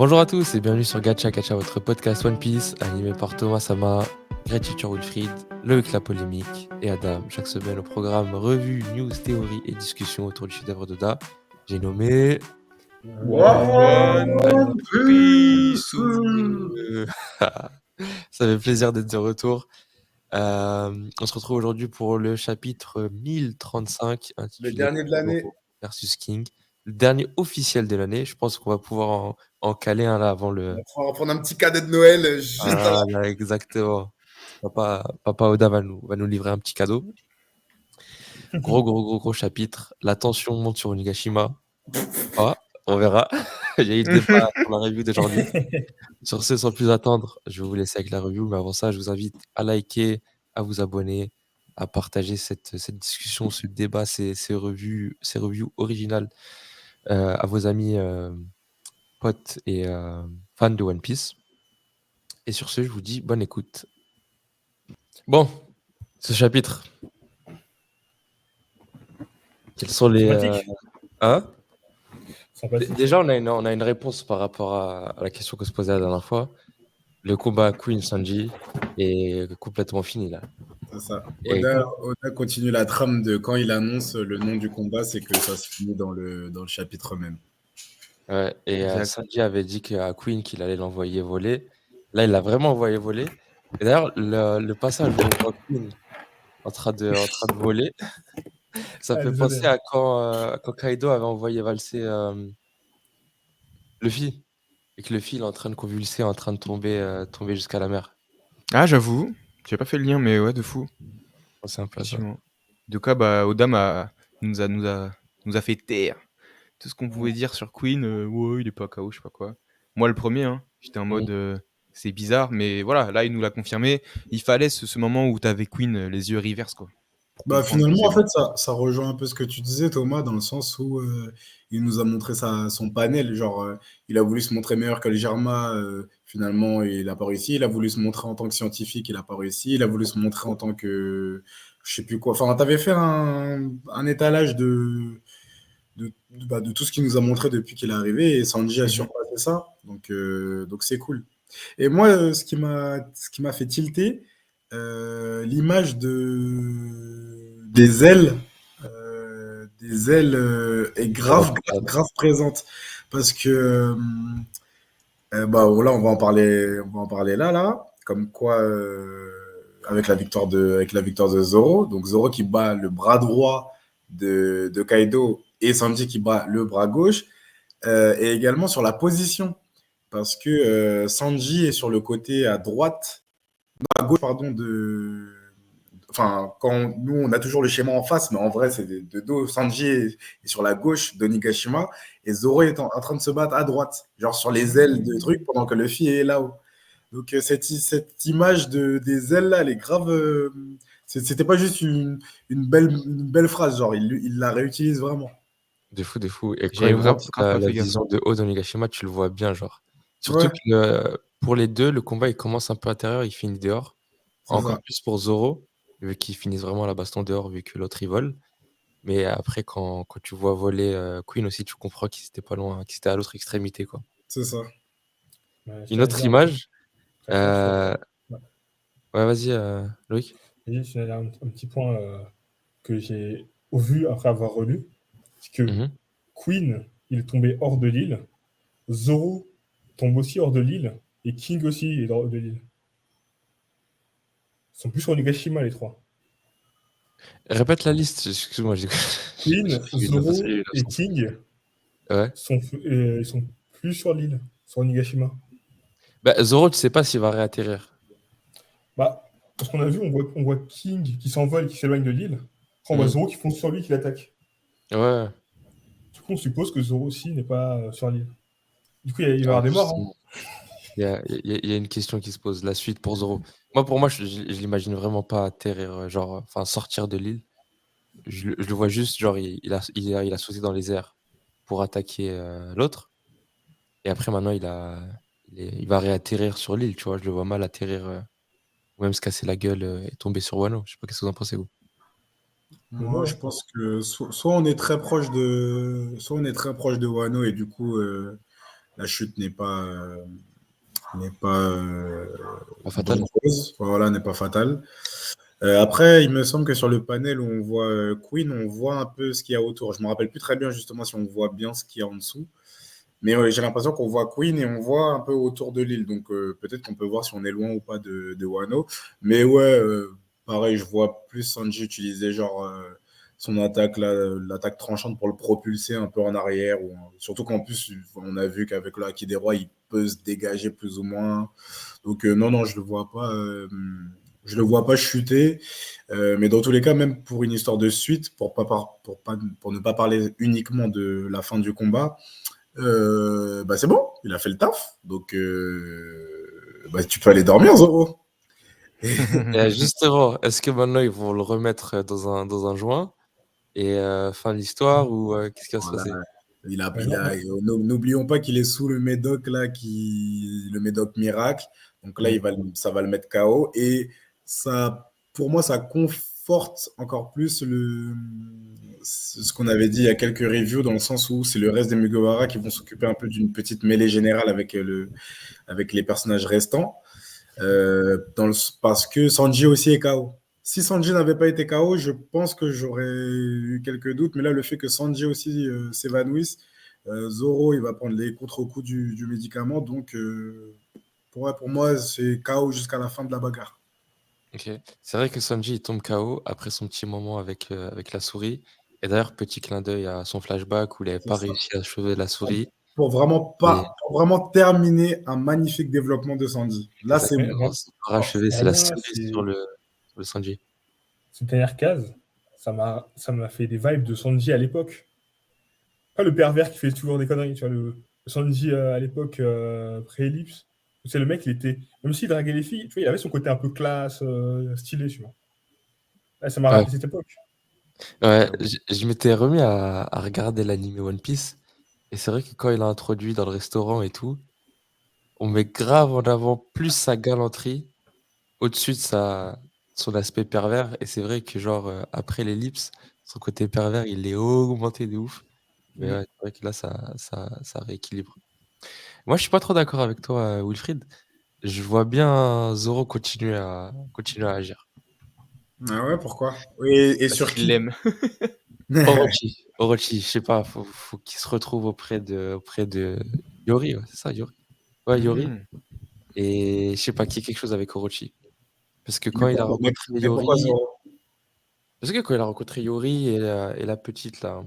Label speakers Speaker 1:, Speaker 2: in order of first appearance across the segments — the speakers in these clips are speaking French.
Speaker 1: Bonjour à tous et bienvenue sur Gacha Gacha, votre podcast One Piece, animé par Thomas Sama, Gratitude Wilfried, Loïc La Polémique et Adam. Chaque semaine au programme revue, news, théories et discussions autour du chef-d'œuvre d'Oda. J'ai nommé
Speaker 2: One
Speaker 1: One
Speaker 2: Piece.
Speaker 1: Ça fait plaisir d'être de retour. On se retrouve aujourd'hui pour le chapitre 1035
Speaker 2: Le
Speaker 1: intitulé
Speaker 2: dernier de l'année.
Speaker 1: Zoro versus King. Le dernier officiel de l'année. Je pense qu'on va pouvoir en caler un là avant le.
Speaker 2: On va prendre un petit cadeau de Noël juste avant.
Speaker 1: Voilà, exactement. Papa Oda va nous livrer un petit cadeau. Gros chapitre. La tension monte sur Onigashima. Ah, on verra. Il y a eu le débat pour la review d'aujourd'hui. Sur ce, sans plus attendre, je vais vous laisser avec la review. Mais avant ça, je vous invite à liker, à vous abonner, à partager cette discussion, ce débat, ces reviews originales à vos amis potes et fans de One Piece. Et sur ce, je vous dis bonne écoute. Bon, ce chapitre. Quels sont les.
Speaker 3: Sympathique.
Speaker 1: Hein
Speaker 3: Sympathique.
Speaker 1: Déjà, on a une réponse par rapport à la question que se posait la dernière fois. Le combat Queen-Sanji est complètement fini là.
Speaker 2: C'est ça.
Speaker 1: Et
Speaker 2: Oda continue la trame de quand il annonce le nom du combat, c'est que ça se finit dans le chapitre même.
Speaker 1: ouais, et
Speaker 3: Exact.
Speaker 1: Sanji avait dit à Queen qu'il allait l'envoyer voler. Là, il l'a vraiment envoyé voler. Et d'ailleurs, le passage où on voit Queen en train de voler, ça
Speaker 3: Ah,
Speaker 1: fait
Speaker 3: désolé.
Speaker 1: penser à quand Kaido avait envoyé valser Luffy. Et que Luffy il est en train de convulser, en train de tomber jusqu'à la mer.
Speaker 3: Ah, j'avoue, j'ai pas fait le lien, mais ouais, de fou.
Speaker 1: C'est un peu ça.
Speaker 3: Effectivement. En tout cas, Oda nous a fait taire tout ce qu'on pouvait dire sur Queen. Ouais, il est pas KO, je sais pas quoi. Moi, le premier, hein, j'étais en mode c'est bizarre, mais voilà, là, il nous l'a confirmé. Il fallait ce moment où t'avais Queen les yeux reverse, quoi. Pour
Speaker 2: Bah,
Speaker 3: comprendre que
Speaker 2: finalement,
Speaker 3: c'est
Speaker 2: en
Speaker 3: bon.
Speaker 2: fait, ça rejoint un peu ce que tu disais, Thomas, dans le sens où il nous a montré son panel. Genre, il a voulu se montrer meilleur que le Germa, finalement, il n'a pas réussi. Il a voulu se montrer en tant que scientifique, il n'a pas réussi. Il a voulu se montrer en tant que, je sais plus quoi. Enfin, tu avais fait un étalage de tout ce qu'il nous a montré depuis qu'il est arrivé, et Sanji a surpassé ça. Donc c'est cool. Et moi, ce qui m'a fait tilter, l'image des ailes est grave présente. Parce que, bah, là, on va en parler là. Comme quoi, avec la victoire de Zoro. Donc, Zoro qui bat le bras droit de Kaido et Sanji qui bat le bras gauche. Et également sur la position. Parce que Sanji est sur le côté à gauche, pardon, Enfin, quand nous, on a toujours le schéma en face, mais en vrai, c'est de dos. Sanji est sur la gauche d'Onigashima et Zoro est en train de se battre à droite, genre sur les ailes de trucs, pendant que Luffy est là-haut. Donc, cette image des ailes là, elle est grave. C'était pas juste une belle phrase, genre, il la réutilise vraiment.
Speaker 1: De fou. Et quand
Speaker 3: J'avais
Speaker 1: il
Speaker 3: vraiment
Speaker 1: montre
Speaker 3: grave pas
Speaker 1: la
Speaker 3: fait gaffe.
Speaker 1: vision de haut d'Onigashima, tu le vois bien, genre. Surtout
Speaker 2: Ouais,
Speaker 1: que pour les deux, le combat il commence un peu intérieur, il finit dehors.
Speaker 2: c'est
Speaker 1: Encore
Speaker 2: ça.
Speaker 1: plus pour Zoro, vu qu'ils finissent vraiment la baston dehors, vu que l'autre il vole. Mais après, quand tu vois voler Queen aussi, tu comprends qu'ils étaient pas loin, qu'ils étaient à l'autre extrémité, quoi.
Speaker 2: C'est ça.
Speaker 3: Ouais, je
Speaker 1: Une
Speaker 3: tiens à
Speaker 1: autre
Speaker 3: dire un
Speaker 1: image.
Speaker 3: très fort sur.
Speaker 1: Ouais, vas-y, Loïc.
Speaker 3: Je tiens à dire un petit point que j'ai vu après avoir relu. C'est que
Speaker 1: Mhm.
Speaker 3: Queen, il est tombé hors de l'île. Zoro tombe aussi hors de l'île. Et King aussi est hors de l'île. Ils sont plus sur Onigashima, les trois.
Speaker 1: Répète la liste, excuse-moi, j'ai
Speaker 3: Queen,
Speaker 1: j'ai eu de la
Speaker 3: Zoro
Speaker 1: facilité,
Speaker 3: et King
Speaker 1: Ouais.
Speaker 3: ils sont plus sur l'île, sur Onigashima.
Speaker 1: Bah, Zoro, tu sais pas s'il va réatterrir.
Speaker 3: Bah, parce qu'on a vu, on voit King qui s'envole, qui s'éloigne de l'île. Après, on voit
Speaker 1: Mhm.
Speaker 3: Zoro qui fonce sur lui, qui l'attaque.
Speaker 1: Ouais.
Speaker 3: Du coup, on suppose que Zoro aussi n'est pas sur l'île. Du coup, il va y
Speaker 1: Ah,
Speaker 3: avoir des morts. Hein.
Speaker 1: justement. Il y a une question qui se pose, la suite pour Zoro. Pour moi, je l'imagine vraiment pas atterrir, genre, enfin, sortir de l'île. Je le vois juste, genre, il a sauté dans les airs pour attaquer l'autre. Et après, maintenant, il va réatterrir sur l'île, tu vois. Je le vois mal atterrir, ou même se casser la gueule et tomber sur Wano. Je sais pas qu'est-ce que vous en pensez, vous.
Speaker 2: Moi, je pense que soit on est très proche de Wano et du coup, la chute n'est pas
Speaker 1: Fatal.
Speaker 2: dangereuse, voilà, n'est pas fatale. Après, il me semble que sur le panel où on voit Queen, on voit un peu ce qu'il y a autour. Je me rappelle plus très bien justement si on voit bien ce qu'il y a en dessous. Mais j'ai l'impression qu'on voit Queen et on voit un peu autour de l'île. Donc peut-être qu'on peut voir si on est loin ou pas de Wano. Mais ouais, pareil, je vois plus Sanji utiliser genre son attaque, l'attaque tranchante pour le propulser un peu en arrière. Surtout qu'en plus, on a vu qu'avec le Haki des Rois, il peut se dégager plus ou moins. Donc non, non, je le vois pas. Je le vois pas chuter. Mais dans tous les cas, même pour une histoire de suite, pour ne pas parler uniquement de la fin du combat, bah c'est bon, il a fait le taf. Donc, bah, tu peux aller dormir, Zoro.
Speaker 1: Et justement, est-ce que maintenant ils vont le remettre dans un joint et fin de l'histoire ou qu'est-ce qui va se
Speaker 2: Voilà.
Speaker 1: passer?
Speaker 2: N'oublions pas qu'il est sous le médoc, là, le médoc miracle. Donc là, ça va le mettre KO. Et ça, pour moi, ça conforte encore plus ce qu'on avait dit il y a quelques reviews, dans le sens où c'est le reste des Mugiwara qui vont s'occuper un peu d'une petite mêlée générale avec les personnages restants. Parce que Sanji aussi est KO. Si Sanji n'avait pas été KO, je pense que j'aurais eu quelques doutes. Mais là, le fait que Sanji aussi s'évanouisse, Zoro, il va prendre les contre-coups du médicament. Donc, pour moi, c'est KO jusqu'à la fin de la bagarre.
Speaker 1: Ok. C'est vrai que Sanji il tombe KO après son petit moment avec la souris. Et d'ailleurs, petit clin d'œil à son flashback où il n'avait
Speaker 2: C'est
Speaker 1: pas
Speaker 2: ça.
Speaker 1: réussi à sauver la souris. Et
Speaker 2: Pour vraiment terminer un magnifique développement de Sanji. Là, c'est bon.
Speaker 1: exactement, c'est parachevé, c'est la
Speaker 4: Vraiment,
Speaker 1: cerise sur le Sanji.
Speaker 4: cette dernière case, ça m'a fait des vibes de Sanji à l'époque. Pas le pervers qui fait toujours des conneries, tu vois, le Sanji à l'époque pré-ellipse. C'est le mec, il était, même s'il draguait les filles, tu vois, il avait son côté un peu classe, stylé, tu vois. Là, ça m'a
Speaker 1: Ouais,
Speaker 4: rappelé cette époque.
Speaker 1: ouais, je m'étais remis à regarder l'anime One Piece. Et c'est vrai que quand il a introduit dans le restaurant et tout, on met grave en avant plus sa galanterie au-dessus de son aspect pervers. Et c'est vrai que, genre, après l'ellipse, son côté pervers, il est augmenté de ouf. Mais ouais, c'est vrai que là, ça rééquilibre. Moi, je suis pas trop d'accord avec toi, Wilfried. Je vois bien Zoro continuer à agir.
Speaker 2: Ah ouais, pourquoi? Et
Speaker 3: Parce
Speaker 2: sur
Speaker 3: qu'il
Speaker 2: qui?
Speaker 3: l'aime.
Speaker 1: Orochi, je sais pas, faut qu'il se retrouve auprès de Yori, ouais, c'est ça, Yori. Ouais, Yori.
Speaker 3: Mhm.
Speaker 1: Et je sais pas, qu'il y ait quelque chose avec Orochi. Parce que
Speaker 2: Mais
Speaker 1: quand il a
Speaker 2: pourquoi, mais,
Speaker 1: rencontré
Speaker 2: mais pourquoi
Speaker 1: Yori,
Speaker 2: Zoro?
Speaker 1: parce que quand il a rencontré Yori et la petite là,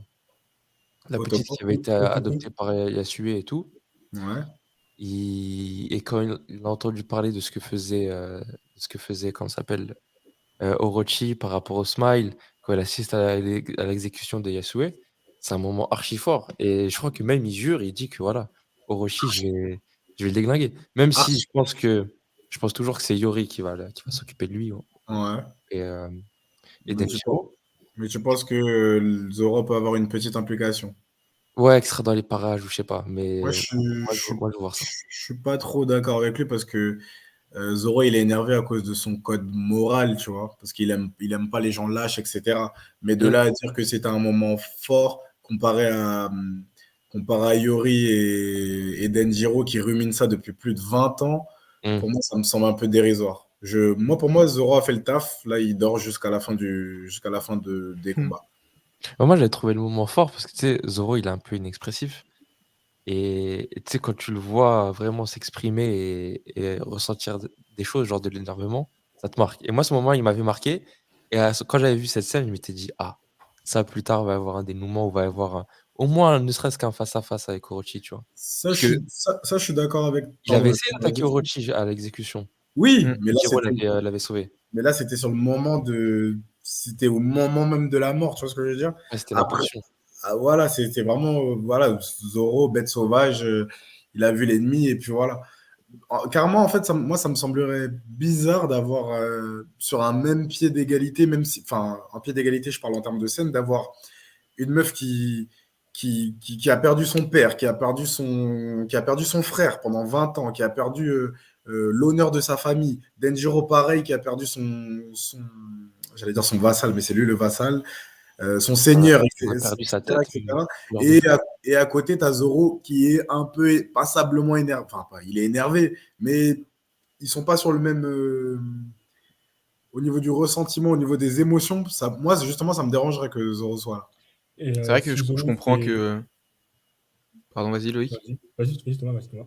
Speaker 1: la petite qui avait
Speaker 2: Otoko?
Speaker 1: été adoptée par Yasue et tout,
Speaker 2: Ouais.
Speaker 1: et quand il a entendu parler de ce que faisait, comment ça s'appelle, Orochi par rapport au Smile, quand il assiste à l'exécution de Yasue, c'est un moment archi fort. Et je crois que même il jure, il dit que voilà, Orochi, je vais le déglinguer. Même si
Speaker 2: Archie.
Speaker 1: je pense toujours que c'est Yori qui va s'occuper de lui, hein,
Speaker 2: Ouais.
Speaker 1: et, euh, et
Speaker 2: Mais
Speaker 1: Denjiro.
Speaker 2: tu penses que Zoro peut avoir une petite implication?
Speaker 1: Ouais, qui sera dans les parages ou je sais pas,
Speaker 2: Moi,
Speaker 1: mais moi, je veux voir ça.
Speaker 2: je suis pas trop d'accord avec lui parce que Zoro, il est énervé à cause de son code moral, tu vois, parce il aime pas les gens lâches, etc. Mais de
Speaker 1: Mm,
Speaker 2: là à dire que c'est un moment fort comparé à Yori et Denjiro qui ruminent ça depuis plus de 20 ans,
Speaker 1: mm.
Speaker 2: pour moi, ça me semble un peu dérisoire. Pour moi, Zoro a fait le taf. Là, il dort jusqu'à la fin des combats.
Speaker 1: Moi, j'avais trouvé le moment fort parce que tu sais, Zoro, il est un peu inexpressif. Et tu sais, quand tu le vois vraiment s'exprimer et ressentir des choses, genre de l'énervement, ça te marque. Et moi, ce moment, il m'avait marqué. Et quand j'avais vu cette scène, je m'étais dit, ah, ça plus tard, va y avoir un dénouement, ou va y avoir au moins, ne serait-ce qu'un face-à-face avec Orochi, tu vois. Parce que
Speaker 2: Ça, je suis d'accord avec.
Speaker 1: il avait
Speaker 2: Pardon,
Speaker 1: essayé d'attaquer Orochi à l'exécution.
Speaker 2: oui,
Speaker 3: Mhm.
Speaker 1: Jiro l'avait sauvé.
Speaker 2: mais là, c'était sur le moment c'était au moment même de la mort, tu vois ce que je veux dire?
Speaker 1: Ouais, c'était
Speaker 2: Après,
Speaker 1: l'impulsion.
Speaker 2: voilà, c'était vraiment, voilà, Zoro, bête sauvage, il a vu l'ennemi, et puis voilà. Carrément, en fait, moi, ça me semblerait bizarre d'avoir, sur un même pied d'égalité, même si, enfin, un pied d'égalité, je parle en termes de scène, d'avoir une meuf qui a perdu son père, qui a perdu son frère pendant 20 ans, qui a perdu l'honneur de sa famille. Denjiro, pareil, qui a perdu j'allais dire son vassal, mais c'est lui le vassal. son seigneur,
Speaker 1: Il a perdu sa
Speaker 2: etc.,
Speaker 1: tête.
Speaker 2: etc.
Speaker 1: Lors de ça.
Speaker 2: Et à côté, tu as Zoro qui est un peu passablement énervé. Enfin, il est énervé, mais ils sont pas sur le même. Au niveau du ressentiment, au niveau des émotions, ça, moi, justement, ça me dérangerait que Zoro soit là.
Speaker 4: Et
Speaker 3: C'est vrai que
Speaker 4: si
Speaker 3: je
Speaker 4: Zoro
Speaker 3: comprends
Speaker 4: fait...
Speaker 3: que. Pardon, vas-y, Loïc.
Speaker 4: Vas-y, Thomas, vas-y, Thomas.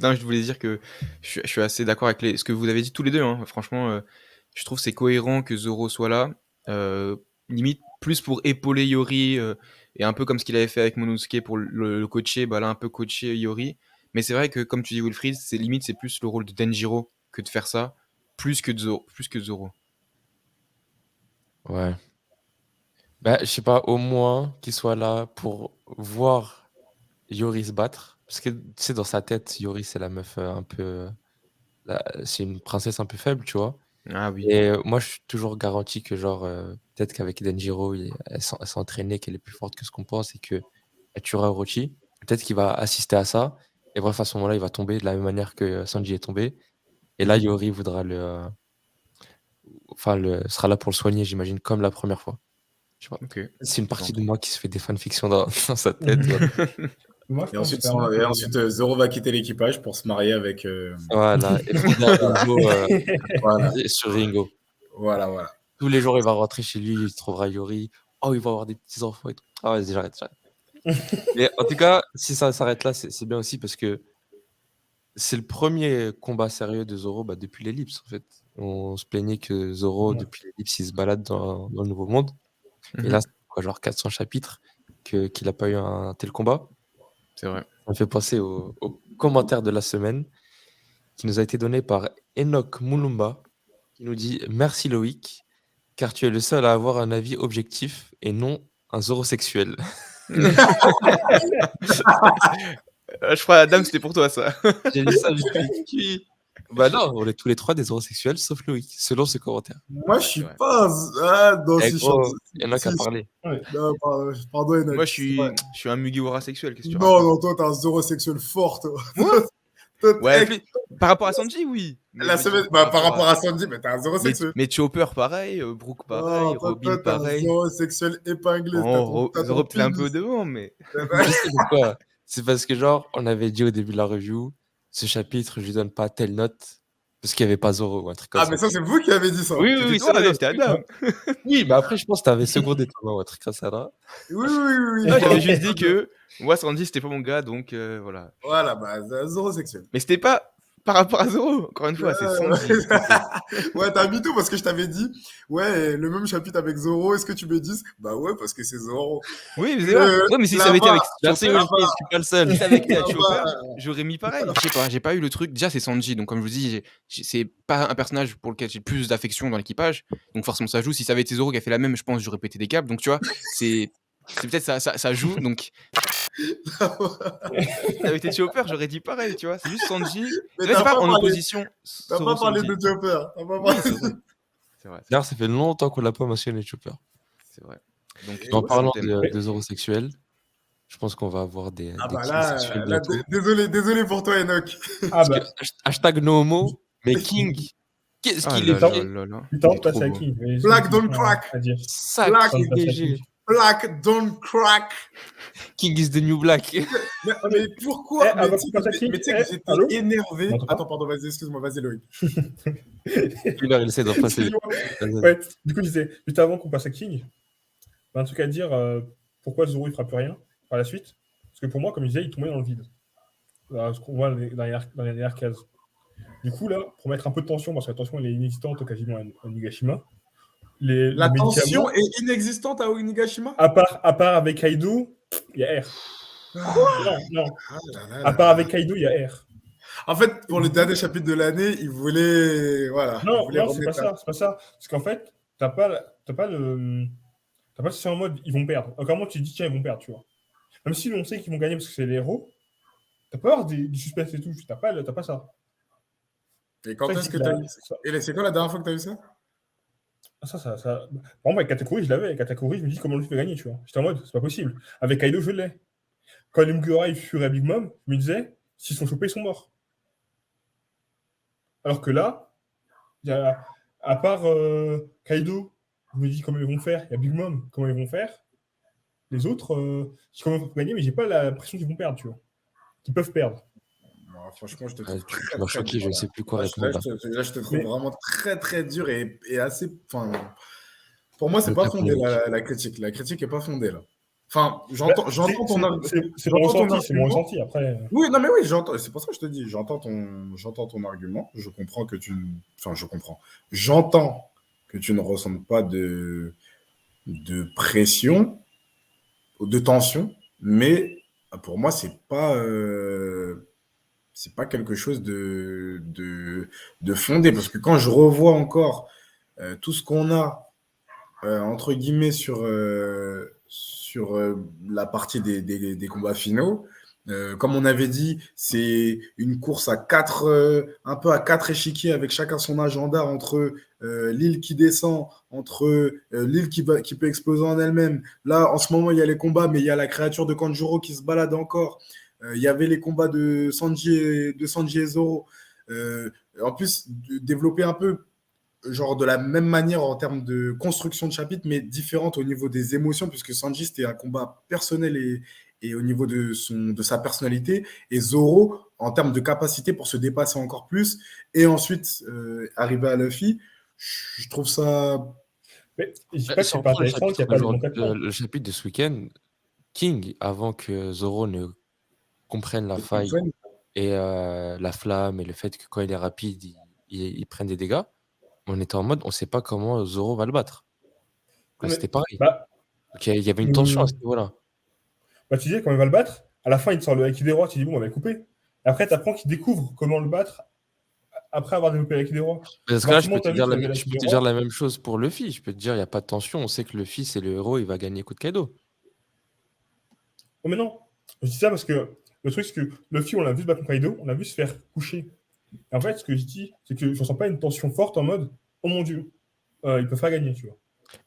Speaker 3: Non, je voulais dire que je suis assez d'accord avec ce que vous avez dit tous les deux, hein. Franchement, je trouve c'est cohérent que Zoro soit là. Limite, plus pour épauler Yori, et un peu comme ce qu'il avait fait avec Monosuke pour le coacher, bah là, un peu coacher Yori. Mais c'est vrai que, comme tu dis, Wilfried, c'est limite, c'est plus le rôle de Denjiro que de faire ça, plus que Zoro. Plus que Zoro.
Speaker 1: Ouais. Bah, je sais pas, au moins qu'il soit là pour voir Yori se battre. Parce que, tu sais, dans sa tête, Yori, c'est la meuf un peu. C'est une princesse un peu faible, tu vois.
Speaker 3: Ah oui.
Speaker 1: Et moi, je suis toujours garanti que, genre, peut-être qu'avec Denjiro, elle s'est entraînée, qu'elle est plus forte que ce qu'on pense et qu'elle tuera Orochi. Peut-être qu'il va assister à ça. Et bref, à ce moment-là, il va tomber de la même manière que Sanji est tombé. Et là, Yori voudra sera là pour le soigner, j'imagine, comme la première fois. Tu vois.
Speaker 3: Ok.
Speaker 1: C'est une partie de
Speaker 3: J'entends.
Speaker 1: moi qui se fait des fanfictions dans sa tête.
Speaker 4: Moi, je
Speaker 2: Et
Speaker 4: pense
Speaker 2: ensuite,
Speaker 4: clairement que-
Speaker 2: Zoro va quitter l'équipage pour se marier avec.
Speaker 1: Voilà. Et trouver un Ringo
Speaker 2: Voilà,
Speaker 1: sur Ringo.
Speaker 2: voilà.
Speaker 1: Tous les jours, il va rentrer chez lui, il trouvera Yori. Oh, il va avoir des petits-enfants et tout. Ah, vas-y, j'arrête. Mais en tout cas, si ça s'arrête là, c'est bien aussi parce que c'est le premier combat sérieux de Zoro depuis l'Ellipse, en fait. On se plaignait que Zoro,
Speaker 4: Ouais.
Speaker 1: depuis l'Ellipse, il se balade dans le Nouveau Monde. Et là, c'est quoi, genre 400 chapitres qu'il n'a pas eu un tel combat.
Speaker 3: C'est vrai.
Speaker 1: Ça me fait penser au commentaire de la semaine qui nous a été donné par Enoch Mulumba qui nous dit: Merci Loïc, car tu es le seul à avoir un avis objectif et non un zorosexuel.
Speaker 3: Je crois, Adam, c'était pour toi, ça.
Speaker 1: J'ai lu ça, je me suis dit, bah non, on est tous les trois des homosexuels, sauf Loïc, selon ce commentaire.
Speaker 2: Moi, je
Speaker 3: c'est
Speaker 2: suis
Speaker 3: vrai.
Speaker 2: pas. Ah, non,
Speaker 1: Eh
Speaker 2: si,
Speaker 1: gros, il y en a
Speaker 2: si,
Speaker 1: qu'à parler.
Speaker 2: non, pardon, Enoch.
Speaker 3: Moi,
Speaker 2: c'est vrai.
Speaker 3: je suis un Mugiwara sexuel, qu'est-ce que tu
Speaker 2: Non,
Speaker 3: racontes?
Speaker 2: non, toi, t'es un zorosexuel fort, toi.
Speaker 3: Moi?
Speaker 2: Toi,
Speaker 3: Ouais, par rapport à Sanji, oui. Mais
Speaker 2: la
Speaker 3: je veux
Speaker 2: semaine,
Speaker 3: dire,
Speaker 2: par rapport à Sandy, mais t'es un
Speaker 3: Mais,
Speaker 2: zorosexuel.
Speaker 3: mais Chopper, pareil, Brook, pareil,
Speaker 2: Non,
Speaker 3: Robin,
Speaker 2: toi, t'es un
Speaker 3: pareil.
Speaker 2: zorosexuel épinglé.
Speaker 3: Bon,
Speaker 2: T'as ton
Speaker 3: Zoro peut-être un peu
Speaker 2: pénis.
Speaker 3: devant, mais.
Speaker 1: Je sais pourquoi. C'est parce que, genre, on avait dit au début de la review, ce chapitre, je lui donne pas telle note, parce qu'il n'y avait pas Zoro ou un truc comme
Speaker 2: Ah,
Speaker 1: ça.
Speaker 2: mais ça, c'est vous qui avez dit ça.
Speaker 1: Oui, oui,
Speaker 3: C'était
Speaker 1: oui,
Speaker 3: toi,
Speaker 1: c'est vrai.
Speaker 3: Adam, c'était Adam.
Speaker 1: Oui, mais après, je pense que t'avais secondé toi, ou un truc comme ça, là.
Speaker 2: Oui.
Speaker 3: Non, j'avais juste dit que moi, Sanji, c'était pas mon gars, donc voilà.
Speaker 2: Voilà, bah, c'est un zorosexuel.
Speaker 3: Mais c'était pas par rapport à Zoro, encore une fois, c'est Sanji.
Speaker 2: Ouais, t'as mis tout parce que je t'avais dit, ouais, le même chapitre avec Zoro, est-ce que tu me dis? Bah ouais, parce que c'est Zoro.
Speaker 3: Oui, mais c'est vrai. Ouais, mais si ça avait été avec
Speaker 1: Merci,
Speaker 3: Chopper,
Speaker 1: Wilfried, je suis pas le seul.
Speaker 3: si ça avait été à
Speaker 2: Là-bas.
Speaker 3: Chopper, j'aurais mis pareil. Je sais pas, j'ai pas eu le truc. Déjà, c'est Sanji, donc comme je vous dis, c'est pas un personnage pour lequel j'ai le plus d'affection dans l'équipage. Donc forcément, ça joue. Si ça avait été Zoro qui a fait la même, je pense que j'aurais pété des câbles. Donc tu vois, c'est peut-être ça joue. Donc si ça avait été Chopper, j'aurais dit pareil, tu vois. C'est juste Sanji.
Speaker 2: Mais
Speaker 3: Là,
Speaker 2: t'as
Speaker 3: c'est pas
Speaker 2: pas
Speaker 3: en
Speaker 2: parlé-
Speaker 3: opposition.
Speaker 2: T'as pas parlé de Chopper. T'as pas
Speaker 3: Oui,
Speaker 2: parlé
Speaker 3: c'est vrai. C'est vrai.
Speaker 1: D'ailleurs, ça fait longtemps qu'on l'a pas mentionné, Chopper.
Speaker 3: C'est vrai. Donc,
Speaker 1: En
Speaker 2: ouais,
Speaker 1: parlant
Speaker 3: c'est le thème.
Speaker 1: de homosexuels, je pense qu'on va avoir des
Speaker 2: Ah bah
Speaker 1: kings sexuels
Speaker 2: là,
Speaker 1: bientôt.
Speaker 2: désolé pour toi, Enoch.
Speaker 4: Ah
Speaker 1: Parce
Speaker 4: bah,
Speaker 1: que hashtag no homo, mais King, qu'est-ce
Speaker 3: Ah
Speaker 1: qu'il
Speaker 3: là
Speaker 1: est
Speaker 3: là
Speaker 1: fait?
Speaker 3: là là.
Speaker 4: putain,
Speaker 3: Il est
Speaker 4: passe
Speaker 3: trop
Speaker 4: à
Speaker 3: beau.
Speaker 4: qui
Speaker 2: Black don't crack.
Speaker 4: À dire.
Speaker 1: Sacré
Speaker 2: Black,
Speaker 1: DG.
Speaker 2: Black don't crack.
Speaker 1: King is the new black.
Speaker 2: Mais pourquoi?
Speaker 4: Eh,
Speaker 2: Mais
Speaker 4: avant
Speaker 2: tu
Speaker 4: qu'on passe à
Speaker 2: sais
Speaker 4: King,
Speaker 2: que j'étais
Speaker 4: allô
Speaker 2: énervé.
Speaker 4: M'entends pas
Speaker 2: Attends, pardon, vas-y, excuse-moi, vas-y, Loïc.
Speaker 1: Il essaie d'en passer.
Speaker 4: Excuse-moi. Ouais, du coup, je disais, juste avant qu'on passe à King, un truc à dire, pourquoi Zoro il fera plus rien par la suite. Parce que pour moi, comme je disais, il tombait dans le vide. Ce qu'on voit dans les dernières cases. Du coup, là, pour mettre un peu de tension, parce que la tension elle est inexistante quasiment à Nigashima,
Speaker 2: La
Speaker 4: les
Speaker 2: tension
Speaker 4: médicaments,
Speaker 2: est inexistante à Onigashima?
Speaker 4: à part avec Kaido, il y a R. Non. À part avec Kaido, il y a R.
Speaker 2: En fait, pour le dernier chapitre de l'année, il voulait. Voilà. il
Speaker 4: Non,
Speaker 2: voulait
Speaker 4: c'est pas ça. C'est pas ça. Parce qu'en fait, t'as pas le. T'as pas c'est en mode ils vont perdre. Encore moins, tu te dis tiens, ils vont perdre, tu vois. Même si on sait qu'ils vont gagner parce que c'est les héros, t'as pas avoir du suspense et tout. T'as pas ça.
Speaker 2: Et quand
Speaker 4: Ça,
Speaker 2: est-ce que t'as eu ça? Et c'est quoi la dernière fois que t'as eu ça?
Speaker 4: Ça. Par exemple, avec Katakuri, je l'avais. Avec Katakuri, je me dis comment le fait gagner, tu vois. J'étais en mode, c'est pas possible. Avec Kaido, je l'ai. Quand les Mugiwara ils furent à Big Mom, je me disais, s'ils sont chopés, ils sont morts. Alors que là, il y a, à part Kaido je me dis comment ils vont faire. Il y a Big Mom, comment ils vont faire. Les autres, je sais comment ils vont gagner, mais j'ai pas l'impression qu'ils vont perdre, tu vois. Qu'ils peuvent perdre.
Speaker 2: Franchement, je te trouve
Speaker 1: Tu
Speaker 2: très
Speaker 1: m'as
Speaker 2: très
Speaker 1: choqué,
Speaker 2: dur
Speaker 1: je ne
Speaker 2: là.
Speaker 1: sais plus quoi répondre là.
Speaker 2: Là, je te trouve
Speaker 4: Mais
Speaker 2: vraiment très très dur et assez. Enfin, pour moi, c'est
Speaker 1: Le
Speaker 2: pas
Speaker 1: cas
Speaker 2: fondé
Speaker 1: polémique.
Speaker 2: la critique. La critique est pas fondée là. Enfin,
Speaker 4: bah, c'est mon
Speaker 2: j'entends ton
Speaker 4: ressenti, c'est mon
Speaker 2: argument.
Speaker 4: ressenti. Après,
Speaker 2: Oui, non, mais oui, j'entends. C'est pour ça que je te dis, j'entends ton argument. Je comprends que tu, enfin, je comprends. J'entends que tu ne ressentes pas de pression, de tension, mais pour moi, c'est pas quelque chose de fondé. Parce que quand je revois encore tout ce qu'on a, entre guillemets, sur la partie des combats finaux, comme on avait dit, c'est une course à quatre, un peu à quatre échiquiers avec chacun son agenda entre l'île qui descend, entre l'île qui peut exploser en elle-même. Là, en ce moment, il y a les combats, mais il y a la créature de Kanjuro qui se balade encore. Il y avait les combats de Sanji et Zoro. En plus, développer un peu genre de la même manière en termes de construction de chapitre, mais différente au niveau des émotions, puisque Sanji, c'était un combat personnel et au niveau de sa personnalité, et Zoro, en termes de capacité pour se dépasser encore plus, et ensuite arriver à Luffy, je trouve ça...
Speaker 4: mais je dis pas que
Speaker 1: Si
Speaker 4: c'est
Speaker 1: on
Speaker 4: pas
Speaker 1: prend
Speaker 4: intéressant, qu'il n'y a pas des bons capteurs.
Speaker 1: le chapitre de ce week-end, King, avant que Zoro ne comprenne la faille et la flamme et le fait que quand il est rapide, il prenne des dégâts, on était en mode, on sait pas comment Zoro va le battre. Là,
Speaker 4: Mais,
Speaker 1: c'était pareil.
Speaker 4: bah,
Speaker 1: Donc, il y avait une tension à
Speaker 4: le-
Speaker 1: ce niveau-là.
Speaker 4: bah, tu disais, quand il va le battre, à la fin, il te sort le Haki des rois, tu dis, bon, on va le couper. Et après, tu apprends qu'il découvre comment le battre après avoir développé le Haki des rois.
Speaker 1: Parce
Speaker 4: À
Speaker 1: que là,
Speaker 4: partir du moment où tu as vu qu'il avait le
Speaker 1: je
Speaker 4: Haki
Speaker 1: peux
Speaker 4: des
Speaker 1: te dire la
Speaker 4: rois,
Speaker 1: même chose pour Luffy. Je peux te dire, il n'y a pas de tension. On sait que Luffy, c'est le héros, il va gagner coup de Kaido.
Speaker 4: oh, mais non. Je dis ça parce que le truc, c'est que Luffy, on l'a vu se battre contre Kaido, on l'a vu se faire coucher. Et en fait, ce que je dis, c'est que je ressens pas une tension forte en mode, oh mon dieu, ils peuvent pas gagner, tu vois.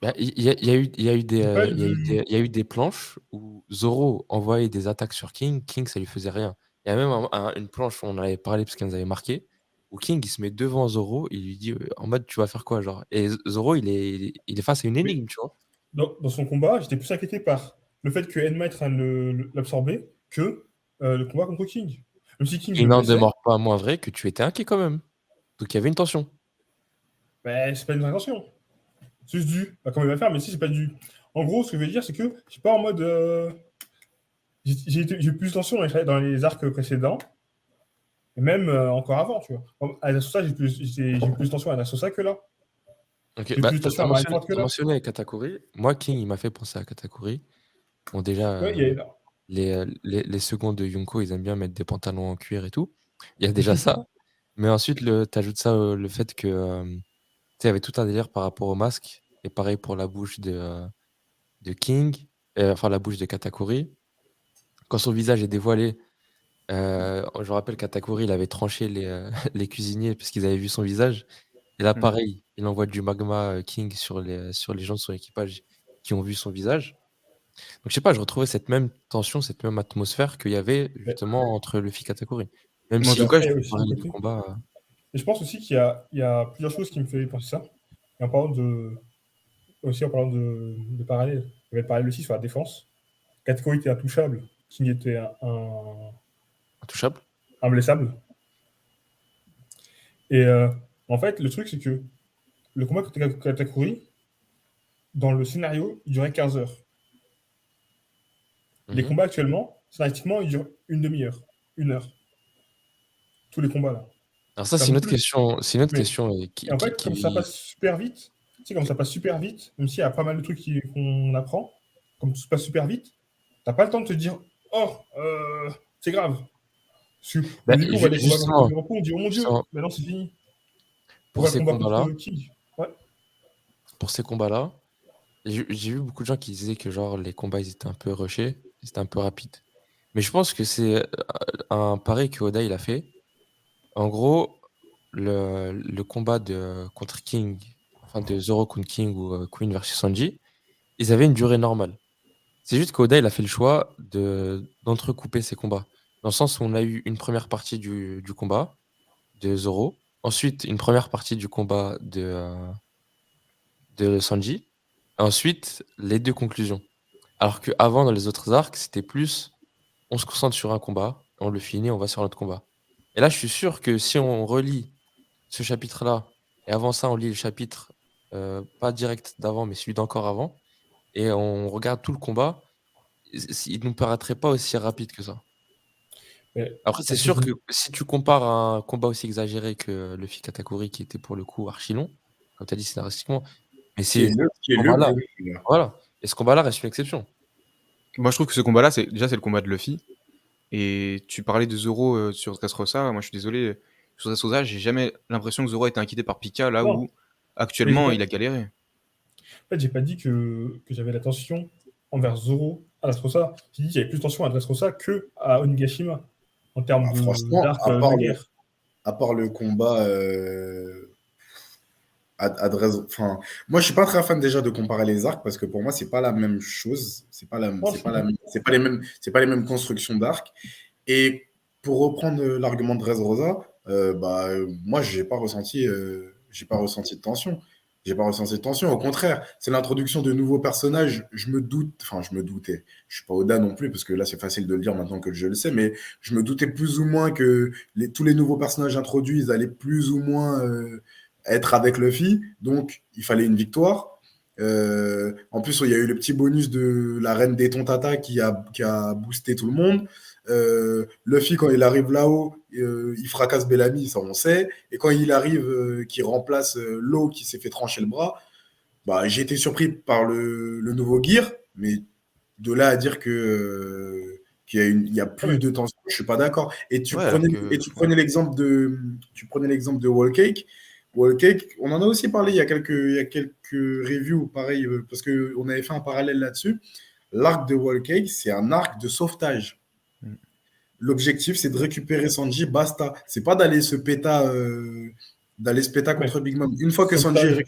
Speaker 1: Bah, il y a eu des,
Speaker 4: J'ai pas vu.
Speaker 1: il y a eu des planches où Zoro envoyait des attaques sur King. King, ça lui faisait rien. Il y a même une planche où on en avait parlé parce qu'elle nous avait marqué, où King, il se met devant Zoro, il lui dit en mode, tu vas faire quoi, genre. Et Zoro, il est face à une
Speaker 4: Mais
Speaker 1: énigme, tu vois.
Speaker 4: dans son combat, j'étais plus inquiété par le fait que Enma est en train de l'absorber que le combat contre King. Même si King
Speaker 1: Il
Speaker 4: le
Speaker 1: n'en
Speaker 4: blessait,
Speaker 1: demeure pas moins vrai que tu étais inquiet quand même. Donc il y avait une tension.
Speaker 4: ben, c'est pas une intention. C'est juste du. Bah, comment il va faire, mais si c'est pas du. En gros, ce que je veux dire, c'est que je suis pas en mode. J'ai eu plus de tension dans les arcs précédents, et même encore avant, tu vois. À Nasosa, j'ai eu plus de tension à Nasosa que là.
Speaker 1: Ok,
Speaker 4: J'ai eu
Speaker 1: bah,
Speaker 4: plus de tension à Marineford que
Speaker 1: t'as
Speaker 4: là.
Speaker 1: mentionné Katakuri. Moi, King, il m'a fait penser à Katakuri. Bon, déjà,
Speaker 4: Ouais, il y a...
Speaker 1: les secondes de Yunko, ils aiment bien mettre des pantalons en cuir et tout. Il y a déjà ça. Mais ensuite, t'ajoutes ça, le fait que, tu sais, il y avait tout un délire par rapport au masque. Et pareil pour la bouche de King, enfin la bouche de Katakuri. Quand son visage est dévoilé, je me rappelle Katakuri, il avait tranché les cuisiniers parce qu'ils avaient vu son visage. Et là,
Speaker 3: Mm.
Speaker 1: pareil, il envoie du magma King sur les gens de son équipage qui ont vu son visage. Donc, je sais pas, je retrouvais cette même tension, cette même atmosphère qu'il y avait
Speaker 4: Mais,
Speaker 1: justement entre Luffy et Katakuri. Même
Speaker 3: Mais en
Speaker 1: si
Speaker 3: tout
Speaker 1: je
Speaker 3: cas,
Speaker 4: après, il y a
Speaker 1: peux
Speaker 4: aussi le
Speaker 1: parler du
Speaker 4: côté.
Speaker 1: combat.
Speaker 4: Et je pense aussi il y a plusieurs choses qui me fait penser ça. Et en parlant de. Aussi en parlant de parallèle. Il y avait le parallèle aussi sur la défense. Katakuri était intouchable, King était
Speaker 1: Intouchable.
Speaker 4: imblessable. Et en fait, le truc, c'est que le combat contre Katakuri, dans le scénario, il durait 15 heures. Les
Speaker 1: Mhm.
Speaker 4: combats actuellement, scénaristiquement, ils durent une demi-heure, une heure. Tous les combats là.
Speaker 1: Alors ça,
Speaker 4: Ça
Speaker 1: c'est une
Speaker 4: vaut
Speaker 1: autre
Speaker 4: plus.
Speaker 1: question. C'est une autre
Speaker 4: Mais,
Speaker 1: question
Speaker 4: et en fait, comme ça passe super vite, tu sais, comme ça passe super vite, même s'il y a pas mal de trucs qu'on apprend, comme tout se passe super vite, t'as pas le temps de te dire, oh, c'est grave.
Speaker 1: Bah,
Speaker 4: Au début, on voit des combats contre
Speaker 1: justement,
Speaker 4: Kuroko, on dit, oh mon dieu,
Speaker 1: justement,
Speaker 4: maintenant c'est fini. On
Speaker 1: pour
Speaker 4: voit le
Speaker 1: ces
Speaker 4: combat
Speaker 1: combats-là,
Speaker 4: contre King. Ouais.
Speaker 1: pour ces combats-là, j'ai vu beaucoup de gens qui disaient que genre les combats ils étaient un peu rushés, c'était un peu rapide. Mais je pense que c'est un pari que Oda il a fait. En gros, le combat contre King, enfin de Zoro contre King ou Queen versus Sanji, ils avaient une durée normale. C'est juste qu'Oda il a fait le choix d'entrecouper ces combats. Dans le sens où on a eu une première partie du combat de Zoro, ensuite une première partie du combat de Sanji, Ensuite, les 2 conclusions. Alors qu'avant, dans les autres arcs, c'était plus, on se concentre sur un combat, on le finit, on va sur un autre combat. Et là, je suis sûr que si on relit ce chapitre-là, et avant ça, on lit le chapitre, pas direct d'avant, mais celui d'encore avant, et on regarde tout le combat, il nous paraîtrait pas aussi rapide que ça.
Speaker 4: Mais
Speaker 1: Après, c'est
Speaker 4: parce que
Speaker 1: sûr que si tu compares à un combat aussi exagéré que Luffy Katakuri, qui était pour le coup archi long, comme tu as dit scénaristiquement, mais
Speaker 2: Qui est
Speaker 1: c'est ce
Speaker 2: le
Speaker 1: combat-là,
Speaker 2: plus long, d'ailleurs.
Speaker 1: voilà. Et ce combat-là reste une exception.
Speaker 3: Moi, je trouve que ce combat-là, c'est le combat de Luffy. Et tu parlais de Zoro sur Dressrosa. Moi, je suis désolé. Sur Dressrosa, j'ai jamais l'impression que Zoro a été inquiété par Pika, là
Speaker 4: non,
Speaker 3: où
Speaker 4: mais
Speaker 3: actuellement il a galéré.
Speaker 4: en fait, j'ai pas dit que j'avais la tension envers Zoro à Dressrosa. J'ai dit qu'il y avait plus de tension à Dressrosa que à Onigashima en termes
Speaker 2: Bah, franchement,
Speaker 4: d'arc de guerre.
Speaker 2: à part le combat enfin, moi, je suis pas très fan déjà de comparer les arcs parce que pour moi, c'est pas la même chose.
Speaker 4: Non, je comprends.
Speaker 2: C'est pas les mêmes constructions d'arcs. Et pour reprendre l'argument de Dressrosa, moi, j'ai pas ressenti de tension. J'ai pas ressenti de tension. Au contraire, c'est l'introduction de nouveaux personnages. Je me doutais. Je suis pas Oda non plus parce que là, c'est facile de le dire maintenant que je le sais, mais je me doutais plus ou moins que tous les nouveaux personnages introduits, ils allaient plus ou moins être avec Luffy. Donc, il fallait une victoire. En plus, il y a eu le petit bonus de la reine des Tontata qui a boosté tout le monde. Luffy, quand il arrive là-haut, il fracasse Bellamy, ça on sait. Et quand il arrive, qui remplace Law qui s'est fait trancher le bras, bah, j'ai été surpris par le nouveau Gear, mais de là à dire qu'il y a
Speaker 4: Ah,
Speaker 2: plus
Speaker 4: mais
Speaker 2: de tension, je suis pas d'accord.
Speaker 3: Ouais, alors que.
Speaker 2: Tu
Speaker 3: Ouais.
Speaker 2: prenais l'exemple de Wall Cake. Wall Cake, on en a aussi parlé il y a quelques reviews, pareil, parce qu'on avait fait un parallèle là-dessus. L'arc de Wall Cake, c'est un arc de sauvetage.
Speaker 3: Mm.
Speaker 2: L'objectif, c'est de récupérer Sanji, basta. C'est pas d'aller se péta
Speaker 4: mais
Speaker 2: contre Big Mom.
Speaker 4: sauvetage,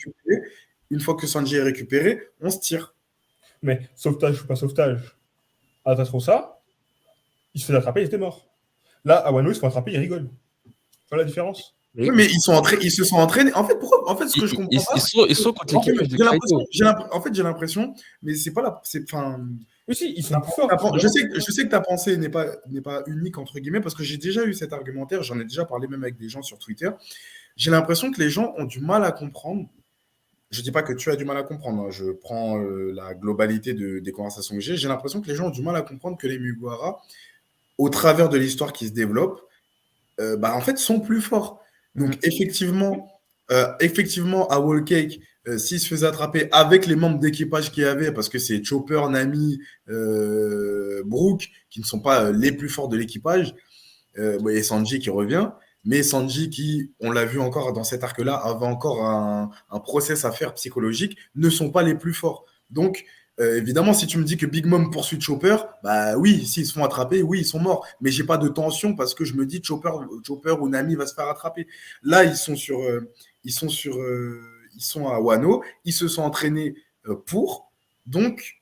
Speaker 2: Une fois que Sanji est récupéré, on se tire.
Speaker 4: mais sauvetage ou pas sauvetage, à Dressrosa, il se fait attraper, il était mort. Là, à Wano, ils se font attraper, ils rigolent. Tu vois la différence?
Speaker 2: Oui, mais ils se sont entraînés. En fait, ce que je comprends pas,
Speaker 1: Ils sont contre
Speaker 2: en fait,
Speaker 1: l'équipage de Kaido.
Speaker 2: j'ai l'impression, mais c'est pas la, enfin,
Speaker 4: Oui, si, ils sont plus forts.
Speaker 2: je sais que ta pensée n'est pas unique entre guillemets parce que j'ai déjà eu cet argumentaire, j'en ai déjà parlé même avec des gens sur Twitter. J'ai l'impression que les gens ont du mal à comprendre. Je dis pas que tu as du mal à comprendre, hein. Je prends la globalité des conversations que j'ai. J'ai l'impression que les gens ont du mal à comprendre que les Mugiwara, au travers de l'histoire qui se développe, en fait, sont plus forts.
Speaker 3: Mm.
Speaker 2: Donc, effectivement, à Wall Cake, s'il se faisait attraper avec les membres d'équipage qu'il y avait, parce que c'est Chopper, Nami, Brook, qui ne sont pas les plus forts de l'équipage, et Sanji qui revient, mais Sanji qui, on l'a vu encore dans cet arc-là, avait encore un process à faire psychologique, ne sont pas les plus forts. Donc, évidemment, si tu me dis que Big Mom poursuit Chopper, bah oui, s'ils se font attraper, oui, ils sont morts. Mais j'ai pas de tension parce que je me dis Chopper ou Nami va se faire attraper. Là, ils sont à Wano, ils se sont entraînés pour. Donc,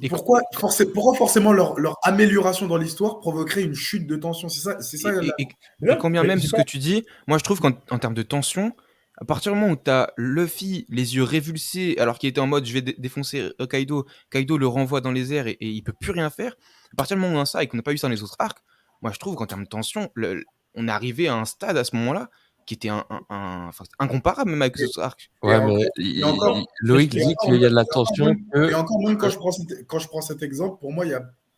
Speaker 3: Et,
Speaker 2: pourquoi forcément leur amélioration dans l'histoire provoquerait une chute de tension? C'est ça
Speaker 3: et, et,
Speaker 4: Mais
Speaker 3: et
Speaker 4: non,
Speaker 3: quand bien
Speaker 4: mais
Speaker 3: même
Speaker 4: j'ai
Speaker 3: ce
Speaker 4: pas.
Speaker 3: que tu dis, moi je trouve qu'en termes de tension, à partir du moment où t'as Luffy les yeux révulsés alors qu'il était en mode je vais défoncer Kaido, Kaido le renvoie dans les airs et il peut plus rien faire, à partir du moment où on a ça et qu'on n'a pas eu ça dans les autres arcs, moi je trouve qu'en termes de tension, on est arrivé à un stade à ce moment-là qui était enfin, incomparable même avec les
Speaker 2: et,
Speaker 3: autres arcs.
Speaker 2: et
Speaker 1: Ouais, mais
Speaker 2: encore, et encore,
Speaker 4: Mais je
Speaker 1: Loïc
Speaker 4: pense.
Speaker 1: dit qu'il y a de la tension
Speaker 2: et
Speaker 1: que.
Speaker 2: encore même quand je prends cet exemple, pour moi,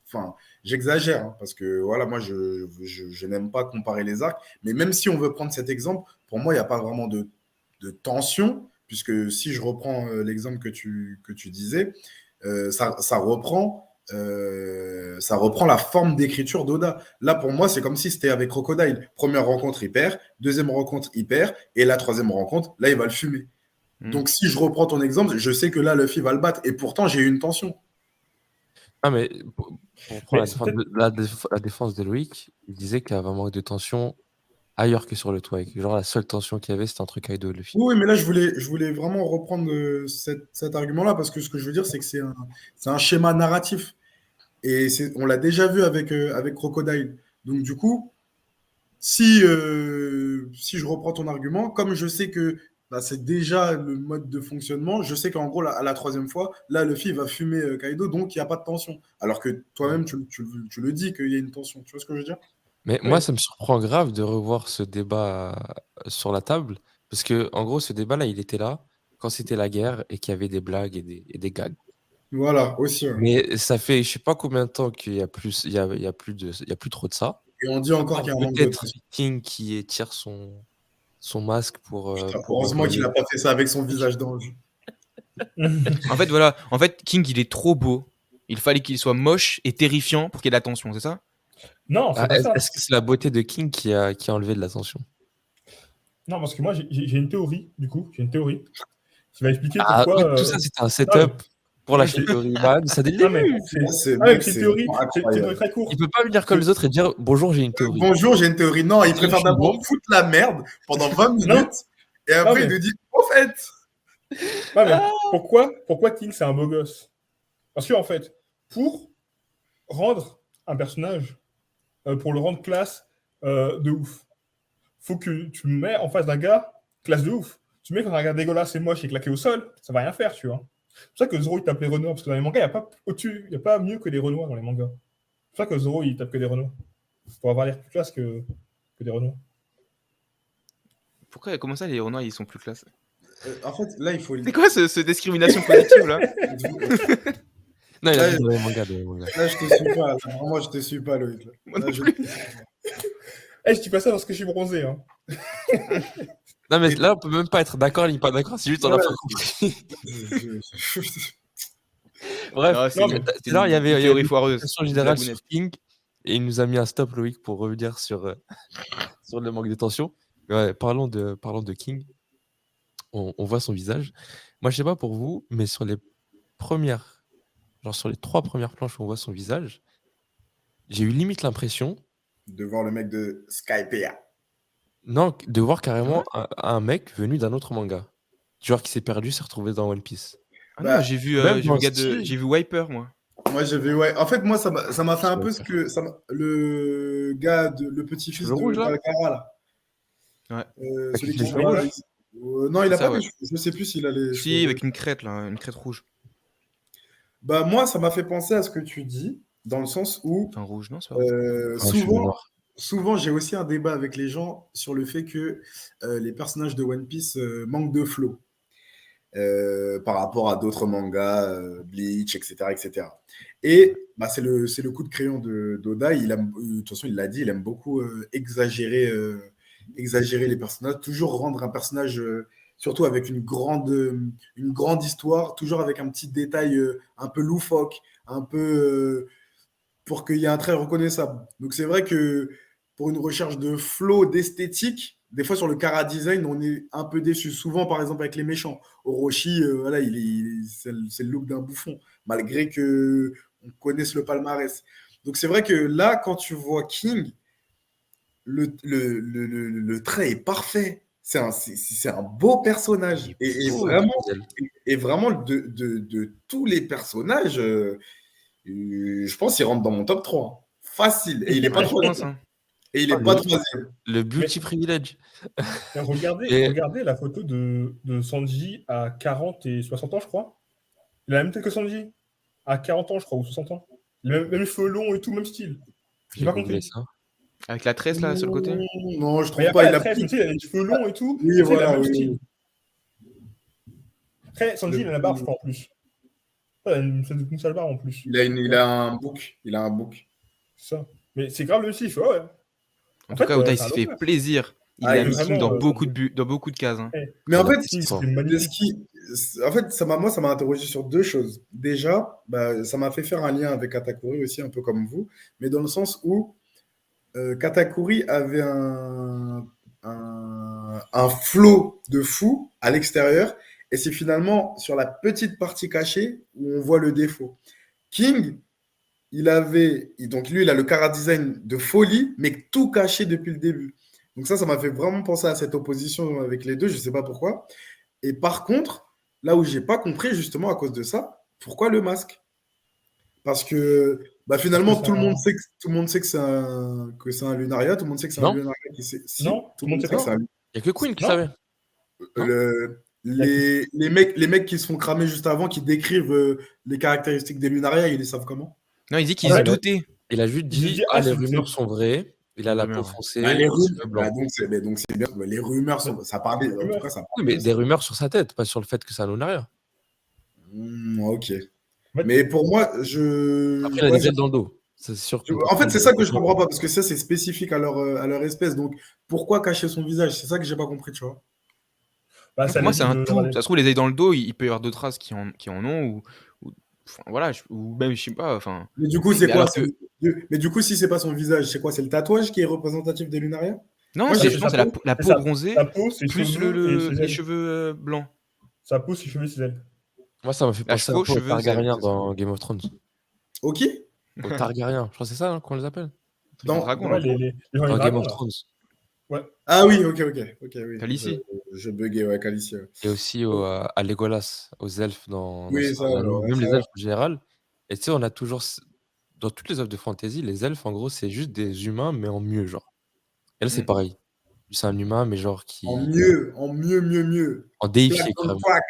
Speaker 2: enfin, j'exagère, hein, parce que voilà, moi, je n'aime pas comparer les arcs, mais même si on veut prendre cet exemple, pour moi, il n'y a pas vraiment de tension, puisque si je reprends l'exemple que tu disais, ça reprend la forme d'écriture d'Oda. Là, pour moi, c'est comme si c'était avec Crocodile. Première rencontre, il perd. Deuxième rencontre, il perd. Et la troisième rencontre, là, il va le fumer.
Speaker 3: Mm.
Speaker 2: Donc, si je reprends ton exemple, je sais que là, Luffy va le battre. Et pourtant, j'ai eu une tension.
Speaker 1: Ah, mais pour prendre
Speaker 4: Mais c'est peut-être.
Speaker 1: la défense de Loïc, il disait qu'il y avait un manque de tension ailleurs que sur le toit. Et que, genre, la seule tension qu'il y avait, c'était entre Kaido et Luffy.
Speaker 2: Oui, mais là, je voulais vraiment reprendre cet argument-là parce que ce que je veux dire, c'est que c'est un schéma narratif. Et on l'a déjà vu avec Crocodile. Donc, du coup, si je reprends ton argument, comme je sais que bah, c'est déjà le mode de fonctionnement. Je sais qu'en gros, à la troisième fois, là, Luffy va fumer Kaido, donc il n'y a pas de tension. Alors que toi-même, tu le dis qu'il y a une tension. Tu vois ce que je veux dire?
Speaker 1: Mais
Speaker 4: Oui.
Speaker 1: moi, ça me surprend grave de revoir ce débat sur la table. Parce que, en gros, ce débat-là, il était là quand c'était la guerre et qu'il y avait des blagues et des gags.
Speaker 2: Voilà, aussi. Ouais.
Speaker 1: Mais ça fait, je sais pas combien de temps qu'il y a plus, il y a plus trop de ça.
Speaker 2: Et on dit encore qu'il y a un manque de
Speaker 1: Peut-être
Speaker 2: tension.
Speaker 1: King qui étire son masque pour
Speaker 2: Putain, heureusement qu'il n'a pas fait ça avec son visage d'ange.
Speaker 3: En fait, voilà. En fait, King, il est trop beau. Il fallait qu'il soit moche et terrifiant pour qu'il y ait de la tension, c'est ça?
Speaker 4: Non, c'est
Speaker 1: Ah,
Speaker 4: pas ça.
Speaker 1: est-ce que c'est la beauté de King qui a enlevé de l'attention?
Speaker 4: Non, parce que moi, j'ai une théorie, du coup. J'ai une théorie qui va expliquer
Speaker 1: Ah,
Speaker 4: pourquoi.
Speaker 1: oui, tout ça, c'était un setup pour la
Speaker 4: c'est-
Speaker 1: théorie. Bah, ça dès le
Speaker 4: Non, mais
Speaker 1: début.
Speaker 4: c'est
Speaker 2: C'est
Speaker 4: ah,
Speaker 2: mec,
Speaker 4: c'est une
Speaker 2: c'est
Speaker 4: théorie,
Speaker 2: vraiment
Speaker 4: c'est une théorie
Speaker 2: incroyable.
Speaker 4: très courte.
Speaker 1: Il peut pas venir comme les autres et dire bonjour, j'ai une théorie.
Speaker 2: Bonjour, j'ai une théorie. Non, il préfère
Speaker 1: Je suis
Speaker 2: d'abord
Speaker 1: bon.
Speaker 2: foutre la merde pendant 20 minutes
Speaker 4: Non.
Speaker 2: et après
Speaker 4: mais-
Speaker 2: il nous dit au fait.
Speaker 4: Ouais, mais pourquoi King, c'est un beau gosse? Parce que, en fait, pour rendre un personnage, pour le rendre classe de ouf, faut que tu me mets en face d'un gars classe de ouf. Tu mets quand un gars dégueulasse et moche et claqué au sol, ça va rien faire, tu vois. C'est pour ça que Zoro, il tape les Renois, parce que dans les mangas, il n'y a pas au-dessus, il n'y a pas mieux que les Renois dans les mangas. C'est pour ça que Zoro, il tape que des Renois. Pour avoir l'air plus classe que des Renois.
Speaker 3: Pourquoi, comment ça, les Renois, ils sont plus classe?
Speaker 2: En fait, là, il faut.
Speaker 3: C'est quoi cette discrimination positive, là?
Speaker 1: Non, il a
Speaker 2: Ouais.
Speaker 1: dit dans les mangas, dans les mangas.
Speaker 2: Là, je te suis pas. Là, vraiment, je te suis pas, Loïc. Là, je...
Speaker 4: Eh, je dis pas ça parce que je suis bronzé, hein.
Speaker 1: Non, mais là, on peut même pas être d'accord ni pas d'accord, c'est juste on a
Speaker 2: Ouais.
Speaker 1: pas compris.
Speaker 2: je-
Speaker 1: Bref,
Speaker 3: Non, c'est
Speaker 4: non, mais
Speaker 3: une- c'est
Speaker 1: là, il y avait
Speaker 3: une théorie
Speaker 1: une
Speaker 3: foireuse.
Speaker 1: question
Speaker 3: Une
Speaker 1: générale
Speaker 3: blagounette.
Speaker 1: sur King et il nous a mis un stop, Loïc, pour revenir sur, sur le manque de tension. Ouais, parlons de King. On voit son visage. Moi, je sais pas pour vous, mais sur les trois premières planches où on voit son visage, j'ai eu limite l'impression,
Speaker 2: De voir le mec de Skypea.
Speaker 1: non, de voir carrément un mec venu d'un autre manga. Genre qui s'est perdu, s'est retrouvé dans One Piece.
Speaker 3: Ah
Speaker 2: Bah,
Speaker 3: non, j'ai vu,
Speaker 1: même
Speaker 3: j'ai
Speaker 1: dans
Speaker 3: vu,
Speaker 1: le style.
Speaker 3: j'ai vu Wiper, moi.
Speaker 2: Moi, j'avais, ouais. En fait, moi, ça m'a fait un peu ce que le gars, le petit-fils
Speaker 1: Cheveux
Speaker 2: de
Speaker 1: rouges, là
Speaker 2: Calcara, là.
Speaker 3: Ouais.
Speaker 1: Avec
Speaker 2: Celui
Speaker 1: les
Speaker 2: qui
Speaker 1: cheveux
Speaker 2: envoie-
Speaker 1: rouges.
Speaker 2: non, il a
Speaker 3: C'est ça,
Speaker 2: pas
Speaker 3: ouais.
Speaker 2: je sais plus s'il a les
Speaker 3: Si,
Speaker 2: cheveux
Speaker 3: avec une crête, là, une crête rouge.
Speaker 2: Bah, moi, ça m'a fait penser à ce que tu dis, dans le sens où
Speaker 3: Enfin, rouge, non, c'est pas rouge.
Speaker 1: Ouais, cheveux noirs.
Speaker 2: souvent, j'ai aussi un débat avec les gens sur le fait que les personnages de One Piece manquent de flow par rapport à d'autres mangas, Bleach, etc., etc. Et bah, c'est le coup de crayon d'Oda. De toute façon, il l'a dit, il aime beaucoup exagérer les personnages, toujours rendre un personnage, surtout avec une grande histoire, toujours avec un petit détail un peu loufoque, un peu pour qu'il y ait un trait reconnaissable. Donc c'est vrai que pour une recherche de flow, d'esthétique, des fois sur le chara design, on est un peu déçu. Souvent, par exemple, avec les méchants. Orochi, voilà, c'est le look d'un bouffon, malgré que on connaisse le palmarès. Donc c'est vrai que là, quand tu vois King, le trait est parfait. C'est un beau personnage. Et
Speaker 1: Oh,
Speaker 2: vraiment,
Speaker 1: nickel.
Speaker 2: et vraiment de tous les personnages, je pense qu'il rentre dans mon top 3. Hein. Facile. Et il n'est pas
Speaker 3: Ouais, je pense,
Speaker 2: troisième.
Speaker 3: hein.
Speaker 2: Et il
Speaker 1: Ah,
Speaker 2: n'est pas
Speaker 1: le-
Speaker 2: troisième.
Speaker 1: Le beauty privilege.
Speaker 4: Mais
Speaker 1: Et-
Speaker 4: regardez la photo de Sanji à 40 et 60 ans, je crois. Il a la même tête que Sanji. À 40 ans, je crois, ou 60 ans. Il a même cheveux longs et tout, même style. J'ai pas
Speaker 1: googlé
Speaker 4: compris.
Speaker 1: ça.
Speaker 3: Avec la tresse, là, sur le côté.
Speaker 2: Non, je
Speaker 4: Mais il
Speaker 2: trouve
Speaker 4: a
Speaker 2: pas.
Speaker 4: pas
Speaker 2: Il
Speaker 4: la
Speaker 2: a
Speaker 4: tresse, mais tu sais, il a les cheveux longs et tout.
Speaker 2: Oui,
Speaker 4: Tu sais, il a
Speaker 2: voilà,
Speaker 4: le même
Speaker 2: oui,
Speaker 4: style.
Speaker 2: oui.
Speaker 4: Après, Sanji, il a la barbe, je crois, en plus. Il a une sale barbe en plus.
Speaker 2: Il a un book. Il a un book.
Speaker 4: C'est ça. Mais c'est grave le style, ouais.
Speaker 3: En tout cas,
Speaker 4: c'est
Speaker 3: Oda, il
Speaker 4: un
Speaker 3: s'est fait
Speaker 4: lover.
Speaker 3: plaisir. Il
Speaker 2: Ah,
Speaker 3: a
Speaker 2: il
Speaker 3: mis
Speaker 2: est
Speaker 3: King
Speaker 4: vraiment,
Speaker 3: dans beaucoup de cases. Hein.
Speaker 2: Mais en fait,
Speaker 4: King,
Speaker 1: ça.
Speaker 4: c'est
Speaker 2: de
Speaker 4: magnifique.
Speaker 2: en fait, ça m'a interrogé sur deux choses. Déjà, bah, ça m'a fait faire un lien avec Katakuri aussi, un peu comme vous, mais dans le sens où Katakuri avait un flow de fou à l'extérieur, et c'est finalement sur la petite partie cachée où on voit le défaut. King, donc lui, il a le chara design de folie, mais tout caché depuis le début. Donc ça m'a fait vraiment penser à cette opposition avec les deux, je ne sais pas pourquoi. Et par contre, là où j'ai pas compris justement à cause de ça, pourquoi le masque? Parce que bah, finalement,
Speaker 4: Parce que
Speaker 2: tout le monde sait que c'est un Lunaria, tout le monde sait que c'est un
Speaker 1: Non.
Speaker 2: Lunaria qui sait. Si,
Speaker 4: Non,
Speaker 2: tout le monde sait que
Speaker 1: pas.
Speaker 2: c'est un
Speaker 1: Il n'y a que Queen qui
Speaker 4: Non.
Speaker 1: savait. Non?
Speaker 2: Les mecs qui se font cramer juste avant, qui décrivent les caractéristiques des Lunaria, ils les savent comment?
Speaker 3: Non, il dit
Speaker 4: Ah
Speaker 3: qu'il se
Speaker 4: ouais,
Speaker 3: doutait.
Speaker 1: Il a juste
Speaker 4: il
Speaker 1: dit
Speaker 4: dit,
Speaker 1: ah les
Speaker 4: c'est
Speaker 1: rumeurs sont vraies. Il a
Speaker 3: Les
Speaker 1: la
Speaker 3: rumeurs,
Speaker 1: peau
Speaker 3: ouais.
Speaker 1: foncée,
Speaker 2: Bah,
Speaker 1: les cheveux blancs.
Speaker 2: donc c'est bien. Bah, les rumeurs sont, ça parlait, en tout
Speaker 4: rumeurs.
Speaker 2: cas, ça
Speaker 1: Oui,
Speaker 2: parlait
Speaker 1: mais
Speaker 2: de
Speaker 1: des
Speaker 2: ça.
Speaker 1: rumeurs sur sa tête, pas sur le fait que c'est un Lunaria.
Speaker 2: Ok.
Speaker 4: En fait,
Speaker 2: Mais pour moi,
Speaker 1: Après, il a
Speaker 2: ouais,
Speaker 1: des ailes dans le dos. C'est sûr qu'on peut
Speaker 2: en fait,
Speaker 1: prendre
Speaker 2: c'est
Speaker 1: des
Speaker 2: ça que je
Speaker 1: photos.
Speaker 2: comprends pas, parce que ça, c'est spécifique à leur espèce. Donc, pourquoi cacher son visage? C'est ça que j'ai pas compris, tu vois.
Speaker 4: bah,
Speaker 3: Non,
Speaker 4: ça
Speaker 3: pour moi, c'est un
Speaker 4: l'évite
Speaker 3: tout. Ça se trouve, les ailes dans le dos, il peut y avoir d'autres races qui en ont, enfin, voilà, ou même, je sais pas, enfin.
Speaker 2: Mais du coup, c'est
Speaker 3: Mais
Speaker 2: quoi?
Speaker 3: alors que.
Speaker 2: Mais du coup, si c'est pas son visage, c'est quoi? C'est le tatouage qui est représentatif des Lunaria?
Speaker 3: Non,
Speaker 2: Moi,
Speaker 3: c'est
Speaker 4: c'est
Speaker 2: j'ai.
Speaker 3: justement,
Speaker 4: sa
Speaker 3: c'est
Speaker 4: peau,
Speaker 3: la
Speaker 4: c'est
Speaker 3: peau bronzée,
Speaker 4: sa peau, ses
Speaker 3: plus
Speaker 4: cheveux et ses
Speaker 3: les
Speaker 4: ailes.
Speaker 3: cheveux blancs.
Speaker 4: Sa peau, ses cheveux et ses ailes.
Speaker 1: Moi, ça m'a fait
Speaker 3: La
Speaker 1: penser un
Speaker 3: peau,
Speaker 1: peu aux
Speaker 3: cheveux, ailes,
Speaker 1: Targaryens
Speaker 3: c'est ça.
Speaker 1: dans Game of Thrones.
Speaker 2: Ok.
Speaker 1: Aux Targaryens, je crois que c'est ça hein, qu'on les appelle.
Speaker 3: Truc en
Speaker 2: Dans,
Speaker 3: dragon,
Speaker 2: dans-
Speaker 3: là.
Speaker 4: Ouais, les gens, les
Speaker 1: Dans Game
Speaker 4: dragons,
Speaker 1: of
Speaker 4: là.
Speaker 1: Thrones.
Speaker 4: Ouais.
Speaker 2: Ah oui, ok, oui.
Speaker 3: Khaleesi.
Speaker 2: Je buguais, ouais, Khaleesi. Ouais.
Speaker 1: Et aussi à Legolas, aux elfes dans
Speaker 2: Oui, ça,
Speaker 1: l'anneau,
Speaker 2: ouais,
Speaker 1: même
Speaker 2: ça,
Speaker 1: les
Speaker 2: ouais.
Speaker 1: elfes en général. Et tu sais, on a toujours, dans toutes les œuvres de fantasy, les elfes, en gros, c'est juste des humains, mais en mieux, genre. Et là, c'est
Speaker 3: Mm.
Speaker 1: pareil. C'est un humain, mais genre
Speaker 2: En mieux.
Speaker 1: en
Speaker 2: Clac
Speaker 1: déifié,
Speaker 2: dans le
Speaker 1: carrément.
Speaker 2: clac.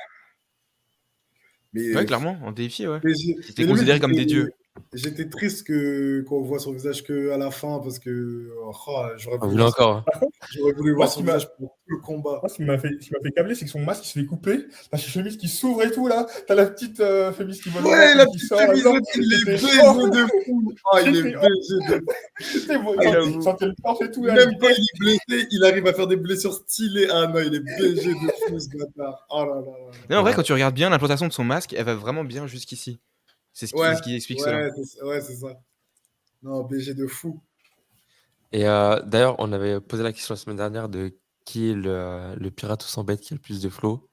Speaker 2: Mais,
Speaker 3: Ouais, clairement, en déifié, ouais.
Speaker 2: mais,
Speaker 3: Ils étaient
Speaker 2: mais limite,
Speaker 3: considérés comme des dieux.
Speaker 2: j'étais triste qu'on voit son visage que à la fin parce que j'aurais
Speaker 1: Vous
Speaker 2: voulu
Speaker 1: voulez
Speaker 2: voir
Speaker 1: encore, hein.
Speaker 4: Par contre, moi,
Speaker 2: son visage pour tout le combat.
Speaker 4: moi, ce qui m'a fait câbler, c'est que son masque il se fait couper. T'as sa chemise qui s'ouvre et tout, là. T'as la petite chemise qui vole au
Speaker 2: Ouais,
Speaker 4: vent
Speaker 2: la
Speaker 4: et qui
Speaker 2: petite
Speaker 4: sort là-dedans.
Speaker 2: chemisette, il est
Speaker 4: C'était
Speaker 2: baisé
Speaker 4: oh,
Speaker 2: de fou. Ah, il est
Speaker 4: c'était
Speaker 2: baisé de
Speaker 4: tu sais, bon,
Speaker 2: Ah,
Speaker 4: il sentait le torse et tout, là.
Speaker 2: Même quand il est blessé, il arrive à faire des blessures stylées. Ah non, il est BG de fou, ce bâtard. Oh là là là
Speaker 3: Non, en vrai,
Speaker 1: Ouais.
Speaker 3: quand tu regardes bien, l'implantation de son masque, elle va vraiment bien jusqu'ici. C'est
Speaker 2: là.
Speaker 3: ce qui explique cela.
Speaker 2: Ouais, c'est ça. Non, BG de fou.
Speaker 1: Et d'ailleurs, on avait posé la question la semaine dernière de qui est le pirate ou sans bête qui a le plus de flow.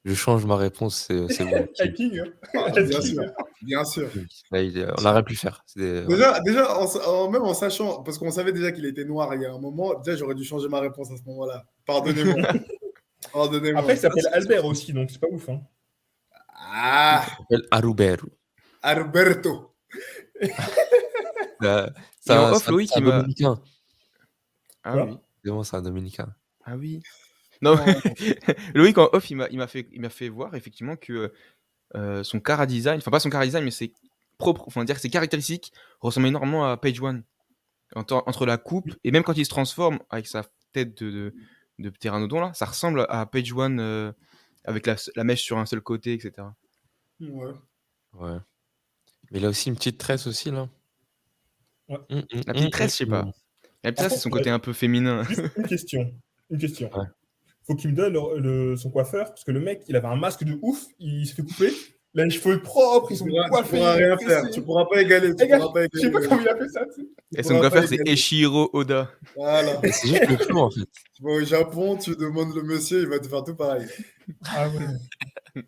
Speaker 1: Je change ma réponse, c'est bon. King.
Speaker 4: King.
Speaker 2: Ah, bien sûr, bien sûr.
Speaker 1: King. Là, on n'a rien pu faire.
Speaker 2: Déjà même en sachant, parce qu'on savait déjà qu'il était noir il y a un moment, déjà j'aurais dû changer ma réponse à ce moment-là. Pardonnez-moi.
Speaker 4: Après, il s'appelle
Speaker 1: c'est
Speaker 4: Albert
Speaker 1: pas
Speaker 4: aussi, donc c'est pas ouf. Hein.
Speaker 2: Ah,
Speaker 1: Il s'appelle Aruberu.
Speaker 2: Alberto.
Speaker 3: Et en off, Loïc,
Speaker 1: C'est un
Speaker 3: il m'a.
Speaker 1: dominicain.
Speaker 3: Ah
Speaker 4: Quoi
Speaker 3: oui.
Speaker 1: C'est bon, c'est un dominicain.
Speaker 3: Ah oui. Non,
Speaker 2: Non.
Speaker 3: Loïc, en off, il m'a fait voir effectivement que son cara design, enfin pas son cara design, mais ses propres, enfin dire ses caractéristiques ressemblent énormément à Page One. Entre la coupe et même quand il se transforme avec sa tête de pteranodon là, ça ressemble à Page One avec la mèche sur un seul côté, etc.
Speaker 2: Ouais.
Speaker 1: Ouais. Mais il a aussi une petite tresse aussi, là.
Speaker 4: Ouais.
Speaker 3: La petite tresse, je sais pas. La petite tresse, c'est son côté un peu féminin.
Speaker 4: Juste une question.
Speaker 1: Ouais.
Speaker 4: Faut qu'il me donne son coiffeur, parce que le mec, il avait un masque de ouf, il se fait couper. Il a les cheveux propres, ils sont
Speaker 2: Tu
Speaker 4: coiffés.
Speaker 2: pourras rien faire.
Speaker 4: tressés.
Speaker 2: Tu pourras pas égaler.
Speaker 4: Les gars, je sais pas comment il a fait ça. Tu sais.
Speaker 3: Et
Speaker 2: Tu
Speaker 3: son
Speaker 2: pourras
Speaker 3: coiffeur,
Speaker 2: pas
Speaker 3: c'est
Speaker 2: égaler.
Speaker 3: Eshiro Oda.
Speaker 2: Voilà.
Speaker 1: Et c'est juste le flow, en fait.
Speaker 2: Tu vas au Japon, tu demandes le monsieur, il va te faire tout pareil.
Speaker 4: Ah ouais.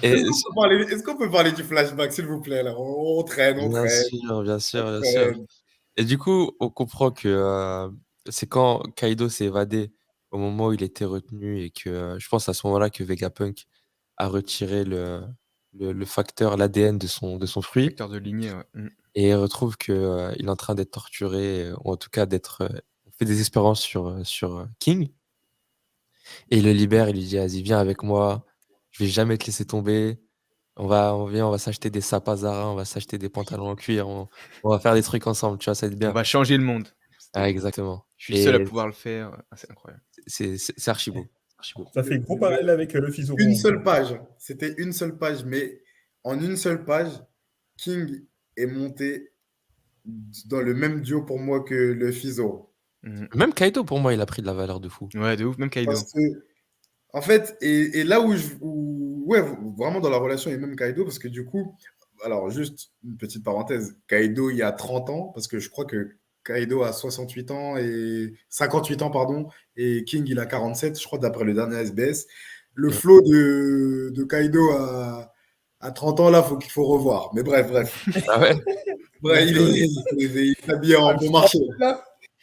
Speaker 1: Et
Speaker 2: Est-ce qu'on peut parler du flashback, s'il vous plaît là on traîne.
Speaker 1: bien sûr. Et du coup, on comprend que c'est quand Kaido s'est évadé au moment où il était retenu et que je pense à ce moment-là que Vegapunk a retiré le facteur, l'ADN de son fruit
Speaker 3: Facteur de lignée, ouais.
Speaker 1: et il retrouve que il est en train d'être torturé ou en tout cas on fait des expériences sur King et il le libère, il lui dit vas-y viens avec moi, je vais jamais te laisser tomber. On va s'acheter des sapazara, on va s'acheter des pantalons en cuir, on va faire des trucs ensemble, tu vois, ça va être
Speaker 3: On
Speaker 1: bien.
Speaker 3: va changer le monde.
Speaker 1: Ah, exactement.
Speaker 3: Je suis le seul à
Speaker 1: Et
Speaker 3: pouvoir le faire. Ah, c'est incroyable.
Speaker 1: c'est archi beau. Archi beau.
Speaker 4: Ça fait gros parallèle avec le Fils
Speaker 2: Une seule page. C'était une seule page, mais en une seule page, King est monté dans le même duo pour moi que le Fizo.
Speaker 1: Même Kaido, pour moi, il a pris de la valeur de fou.
Speaker 3: Ouais, de ouf, même Kaido.
Speaker 2: Parce que, en fait, et là ouais, vraiment dans la relation et même Kaido, parce que du coup, alors juste une petite parenthèse, Kaido il y a 30 ans, parce que je crois que Kaido a 68 ans et 58 ans, pardon, et King il a 47, je crois, d'après le dernier SBS. Le flow de Kaido à 30 ans, là, qu'il faut revoir. Mais bref.
Speaker 1: Ah ouais?
Speaker 2: Bref, il est habillé en bon marché.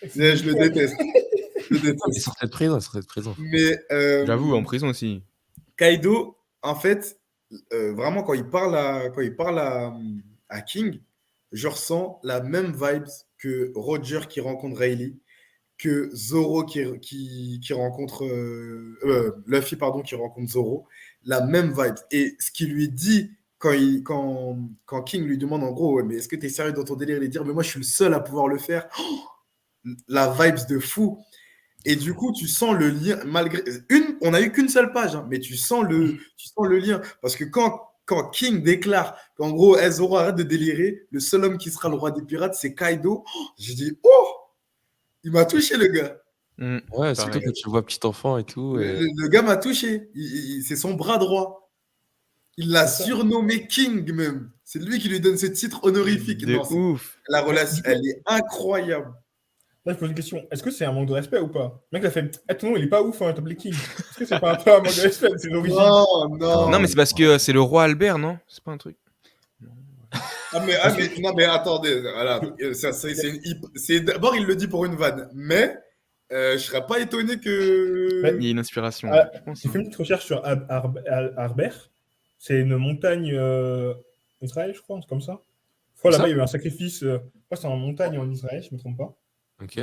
Speaker 2: Je le déteste.
Speaker 1: Il sortait de prison.
Speaker 2: Mais
Speaker 3: J'avoue, en prison aussi.
Speaker 2: Kaido, en fait, vraiment, quand il parle à King, je ressens la même vibes que Roger qui rencontre Rayleigh, que Zoro qui rencontre Luffy pardon qui rencontre Zoro, la même vibe. Et ce qu'il lui dit quand King lui demande en gros, ouais, mais est-ce que tu es sérieux dans ton délire, il lui dit mais moi je suis le seul à pouvoir le faire. La vibes de fou. Et du coup, tu sens le lien, malgré on a eu qu'une seule page, hein, mais tu sens le lien. Parce que quand King déclare qu'en gros, Zoro arrête de délirer, le seul homme qui sera le roi des pirates, c'est Kaido. J'ai dit, oh, il m'a touché, le gars.
Speaker 1: Ouais, surtout
Speaker 3: pareil.
Speaker 1: quand tu le vois petit enfant et tout.
Speaker 2: Le gars m'a touché. C'est son bras droit. Il l'a
Speaker 4: C'est ça.
Speaker 2: surnommé King, même. C'est lui qui lui donne ce titre honorifique.
Speaker 3: De
Speaker 2: Non,
Speaker 3: ouf.
Speaker 2: la relation, elle est incroyable.
Speaker 4: Là, je pose une question. Est-ce que c'est un manque de respect ou pas? Le mec, il a fait ton nom, il est pas ouf, hein, t'appelais King. Est-ce que c'est pas un peu un manque de respect? C'est l'origine.
Speaker 3: Non, mais c'est parce que c'est le roi Albert, non? C'est pas un truc.
Speaker 2: Non mais attendez, voilà, d'abord il le dit pour une vanne, mais je serais pas étonné que.
Speaker 3: Il y a une inspiration,
Speaker 4: Ah,
Speaker 3: je pense.
Speaker 4: j'ai fait une petite recherche sur Arbert. C'est une montagne Israël, je crois, c'est comme ça. Je crois
Speaker 1: Ça
Speaker 4: là-bas, il y a eu un sacrifice. Je crois que c'est en montagne en Israël, je ne me trompe pas.
Speaker 1: Ok.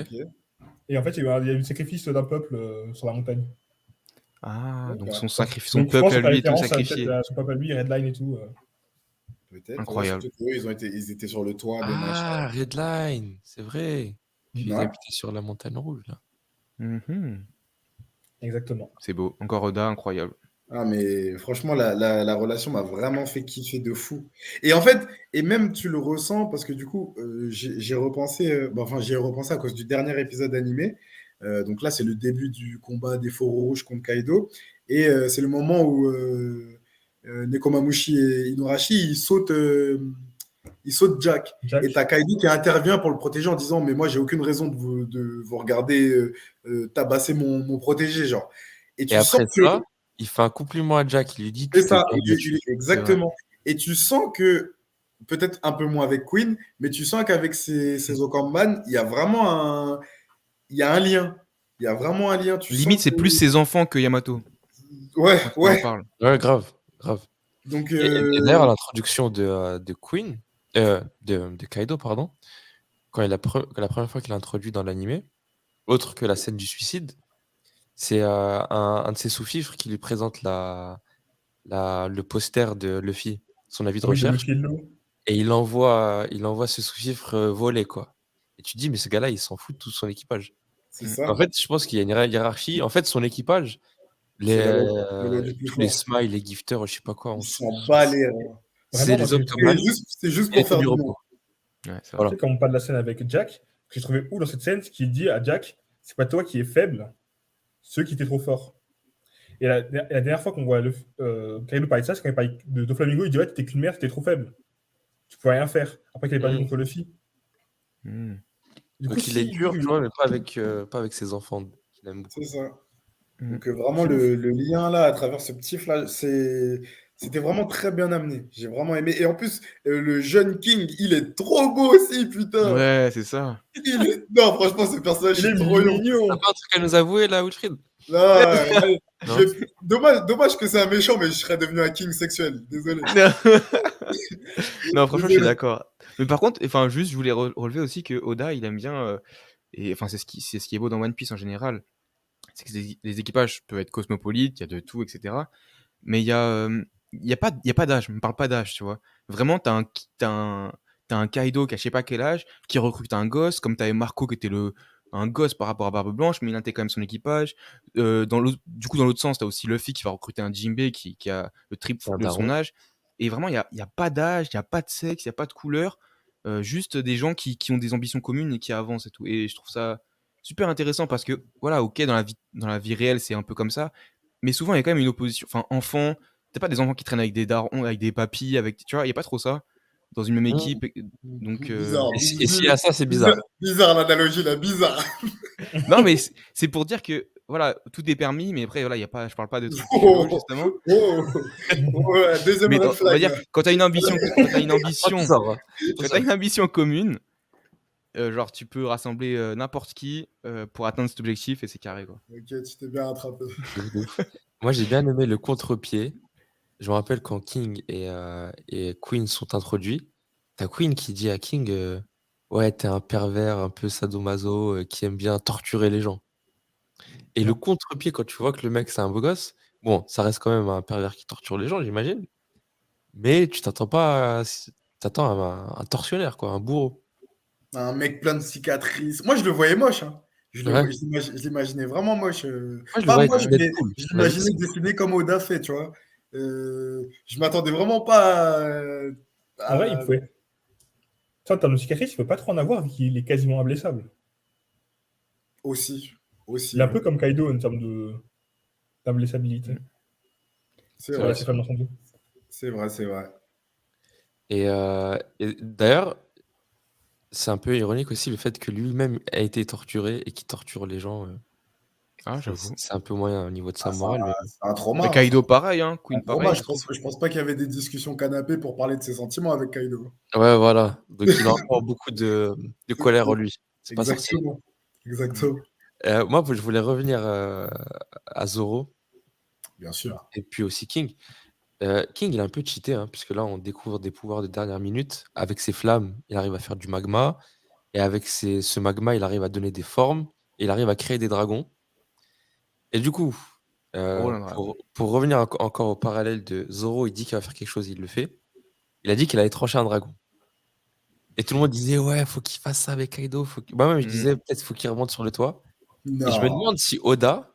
Speaker 4: Et en fait, il y a eu un sacrifice d'un peuple sur la montagne.
Speaker 3: Ah, donc son
Speaker 4: Donc,
Speaker 3: son
Speaker 4: je pense
Speaker 3: peuple
Speaker 4: que
Speaker 3: à
Speaker 4: ça fait
Speaker 3: lui est tout
Speaker 4: référence à
Speaker 3: sacrifié.
Speaker 4: peut-être à son peuple à lui, Redline et tout.
Speaker 2: Peut-être.
Speaker 3: Incroyable.
Speaker 2: Ouais, surtout eux, ils étaient sur le toit de
Speaker 1: Ah, Redline, c'est vrai. Ils
Speaker 2: Ouais.
Speaker 1: habitaient sur la montagne rouge, là.
Speaker 3: Mhm.
Speaker 4: Exactement.
Speaker 3: C'est beau. Encore Oda, incroyable.
Speaker 2: Ah, mais franchement, la relation m'a vraiment fait kiffer de fou. Et en fait, et même tu le ressens parce que du coup, j'ai repensé, j'y ai repensé à cause du dernier épisode animé. Donc là, c'est le début du combat des Fauves Rouges contre Kaido. Et c'est le moment où Nekomamushi et Inuarashi, ils sautent Jack.
Speaker 4: Jack.
Speaker 2: Et t'as Kaido qui intervient pour le protéger en disant mais moi, j'ai aucune raison de vous regarder tabasser mon protégé, genre. Et
Speaker 1: Et
Speaker 2: tu
Speaker 1: après
Speaker 2: sens que
Speaker 1: ça, il fait un compliment à Jack. Il lui dit,
Speaker 2: c'est
Speaker 1: tu
Speaker 2: ça,
Speaker 1: deviens Dieu.
Speaker 2: exactement. Et tu sens que, peut-être un peu moins avec Queen, mais tu sens qu'avec ces Okamban, il y a vraiment il y a un lien. Il y a vraiment un lien. Tu
Speaker 3: Limite,
Speaker 2: sens
Speaker 3: c'est
Speaker 2: que...
Speaker 3: plus ses enfants que Yamato.
Speaker 2: Ouais,
Speaker 3: Quand on en
Speaker 2: ouais.
Speaker 3: parle.
Speaker 1: Ouais, grave, grave.
Speaker 2: Donc,
Speaker 1: Et d'ailleurs, à l'introduction de Queen, de Kaido, pardon, quand la première fois qu'il est introduit dans l'animé, autre que la scène du suicide, c'est un de ses sous-fifres qui lui présente le poster de Luffy, son avis de
Speaker 4: Oui, de
Speaker 1: recherche,
Speaker 4: Luffy et de l'eau.
Speaker 1: et il envoie ce sous-fifre voler, quoi. Et tu te dis, mais ce gars-là, il s'en fout de tout son équipage.
Speaker 2: c'est ça.
Speaker 1: En fait, je pense qu'il y a une hiérarchie. En fait, son équipage,
Speaker 2: C'est la loi du plus
Speaker 1: tous les
Speaker 2: fort.
Speaker 1: smiles, les gifters, je sais pas quoi,
Speaker 2: Il s'en bat les reins.
Speaker 1: c'est
Speaker 4: Vraiment,
Speaker 1: les
Speaker 4: parce que
Speaker 1: hommes
Speaker 4: j'ai
Speaker 1: comme
Speaker 4: trouvé-
Speaker 1: Man
Speaker 2: C'est juste
Speaker 1: et
Speaker 2: pour faire
Speaker 1: du
Speaker 2: du
Speaker 1: repos.
Speaker 2: nom.
Speaker 3: Ouais, c'est
Speaker 1: Voilà.
Speaker 3: vrai.
Speaker 4: Tu sais, quand on parle de la scène avec Jack, ce que j'ai trouvé où dans cette scène, c'est qu'il dit à Jack, c'est pas toi qui es faible, c'est eux qui étaient trop forts. Et la dernière fois qu'on voit Kaido parler de ça, c'est quand il parlait de Doflamingo, il dit ouais, t'étais qu'une merde, t'étais trop faible. Tu pouvais rien faire. Après qu'il ait perdu contre Luffy.
Speaker 3: Mhm.
Speaker 4: Du coup,
Speaker 1: Donc il est dur, tu vois, mais pas avec ses enfants qu'il aime beaucoup.
Speaker 2: C'est ça.
Speaker 3: Mhm.
Speaker 2: Donc, vraiment, le lien là, à travers ce petit flash, c'était vraiment très bien amené. J'ai vraiment aimé. Et en plus, le jeune King, il est trop beau aussi, putain.
Speaker 3: Ouais, c'est ça.
Speaker 2: Non, franchement, ce personnage,
Speaker 4: il est
Speaker 2: est trop long.
Speaker 4: mignon.
Speaker 1: T'as pas un truc à nous avouer là, Wilfried?
Speaker 2: Non,
Speaker 1: Non.
Speaker 2: dommage que c'est un méchant, mais je serais devenu un King sexuel. Désolé.
Speaker 3: Non, franchement, je suis
Speaker 2: Désolé.
Speaker 3: d'accord. Mais par contre, enfin, juste, je voulais relever aussi que Oda, il aime bien, et enfin, c'est ce qui est beau dans One Piece en général, c'est que les équipages peuvent être cosmopolites, il y a de tout, etc. Mais il y a pas d'âge, on ne parle pas d'âge, tu vois. Vraiment, t'as un Kaido qui a je sais pas quel âge, qui recrute un gosse, comme t'avais Marco qui était un gosse par rapport à Barbe Blanche, mais il intègre quand même son équipage. Du coup, dans l'autre sens, t'as aussi Luffy qui va recruter un Jinbei qui a le triple
Speaker 1: C'est un
Speaker 3: de son
Speaker 1: daron.
Speaker 3: âge. Et vraiment, il y a pas d'âge, il y a pas de sexe, il y a pas de couleur. Juste des gens qui ont des ambitions communes et qui avancent et tout. Et je trouve ça super intéressant parce que, voilà, ok, dans la vie réelle, c'est un peu comme ça. Mais souvent, il y a quand même une opposition. Enfin, enfant, t'as pas des enfants qui traînent avec des darons, avec des papis, avec, tu vois, il y a pas trop ça dans une même
Speaker 1: Mmh.
Speaker 3: équipe. Donc,
Speaker 2: Bizarre.
Speaker 1: Et s'il y a ça, c'est bizarre.
Speaker 2: Bizarre l'analogie là, bizarre.
Speaker 3: non, mais c'est pour dire que, voilà, tout est permis, mais après, voilà, il y a pas, je parle pas de trucs
Speaker 2: Oh,
Speaker 3: chelous, justement.
Speaker 2: ouais, deuxième
Speaker 3: Mais
Speaker 2: red
Speaker 3: on va
Speaker 2: flag.
Speaker 3: dire, quand t'as une ambition, quand t'as une ambition commune, genre, tu peux rassembler n'importe qui pour atteindre cet objectif et c'est carré, quoi.
Speaker 2: Ok, tu t'es bien rattrapé.
Speaker 1: De ouf. Moi, j'ai bien aimé le contre-pied. Je me rappelle quand King et Queen sont introduits. T'as Queen qui dit à King ouais, t'es un pervers un peu sadomaso qui aime bien torturer les gens. Et le
Speaker 4: Ouais.
Speaker 1: contre-pied, quand tu vois que le mec, c'est un beau gosse, bon, ça reste quand même un pervers qui torture les gens, j'imagine. Mais tu t'attends pas t'attends à un tortionnaire, quoi, un bourreau.
Speaker 2: Un mec plein de cicatrices. Moi, je le voyais moche, hein.
Speaker 1: Ouais.
Speaker 2: Je l'imaginais vraiment moche.
Speaker 1: Moi, je le
Speaker 2: Pas
Speaker 1: voyais
Speaker 2: moche,
Speaker 1: comme
Speaker 2: mais
Speaker 1: Deadpool.
Speaker 2: je
Speaker 1: On a dit
Speaker 2: l'imaginais dessiné comme Oda fait, tu vois. Je m'attendais vraiment pas
Speaker 4: En vrai, il
Speaker 2: à-
Speaker 4: pouvait. Ça, en termes de cicatrices, il peut pas trop en avoir vu qu'il est quasiment imblessable.
Speaker 2: aussi.
Speaker 4: Il
Speaker 2: Aussi,
Speaker 4: est un
Speaker 2: ouais.
Speaker 4: peu comme Kaido en termes
Speaker 3: Mm.
Speaker 4: d'imblessabilité.
Speaker 2: C'est
Speaker 1: c'est
Speaker 4: Sur
Speaker 1: vrai,
Speaker 2: vrai.
Speaker 4: ses
Speaker 1: c'est
Speaker 4: femmes
Speaker 1: vrai.
Speaker 4: dans son dos.
Speaker 2: C'est vrai, c'est vrai.
Speaker 1: Et d'ailleurs, c'est un peu ironique aussi le fait que lui-même a été torturé et qu'il torture les gens.
Speaker 3: Ah, j'avoue.
Speaker 1: C'est un peu moyen au niveau de sa
Speaker 2: Ah,
Speaker 1: morale, mais bon.
Speaker 2: c'est un trauma,
Speaker 3: Mais
Speaker 2: hein,
Speaker 3: Kaido, pareil, hein.
Speaker 2: un
Speaker 3: Queen,
Speaker 2: trauma.
Speaker 3: pareil, je trouve.
Speaker 2: Je pense pas qu'il y avait des discussions canapé pour parler de ses sentiments avec Kaido.
Speaker 1: Ouais, voilà. Donc il a encore beaucoup de colère en lui. C'est pas sorti.
Speaker 2: Exactement.
Speaker 3: Mm.
Speaker 2: Exactement.
Speaker 1: Moi, je voulais revenir à Zoro
Speaker 2: Bien sûr.
Speaker 1: et puis aussi King. King, il a un peu cheaté, hein, puisque là, on découvre des pouvoirs de dernière minute. Avec ses flammes, il arrive à faire du magma. Et avec ce magma, il arrive à donner des formes. Et il arrive à créer des dragons. Et du coup,
Speaker 3: Oh là là.
Speaker 1: pour revenir encore au parallèle de Zoro, il dit qu'il va faire quelque chose, il le fait. Il a dit qu'il allait trancher un dragon. Et tout le monde disait, ouais, faut qu'il fasse ça avec Kaido. Moi-même, je
Speaker 3: Mm.
Speaker 1: disais, peut-être faut qu'il remonte sur le toit. Et je me
Speaker 2: Non.
Speaker 1: demande si Oda,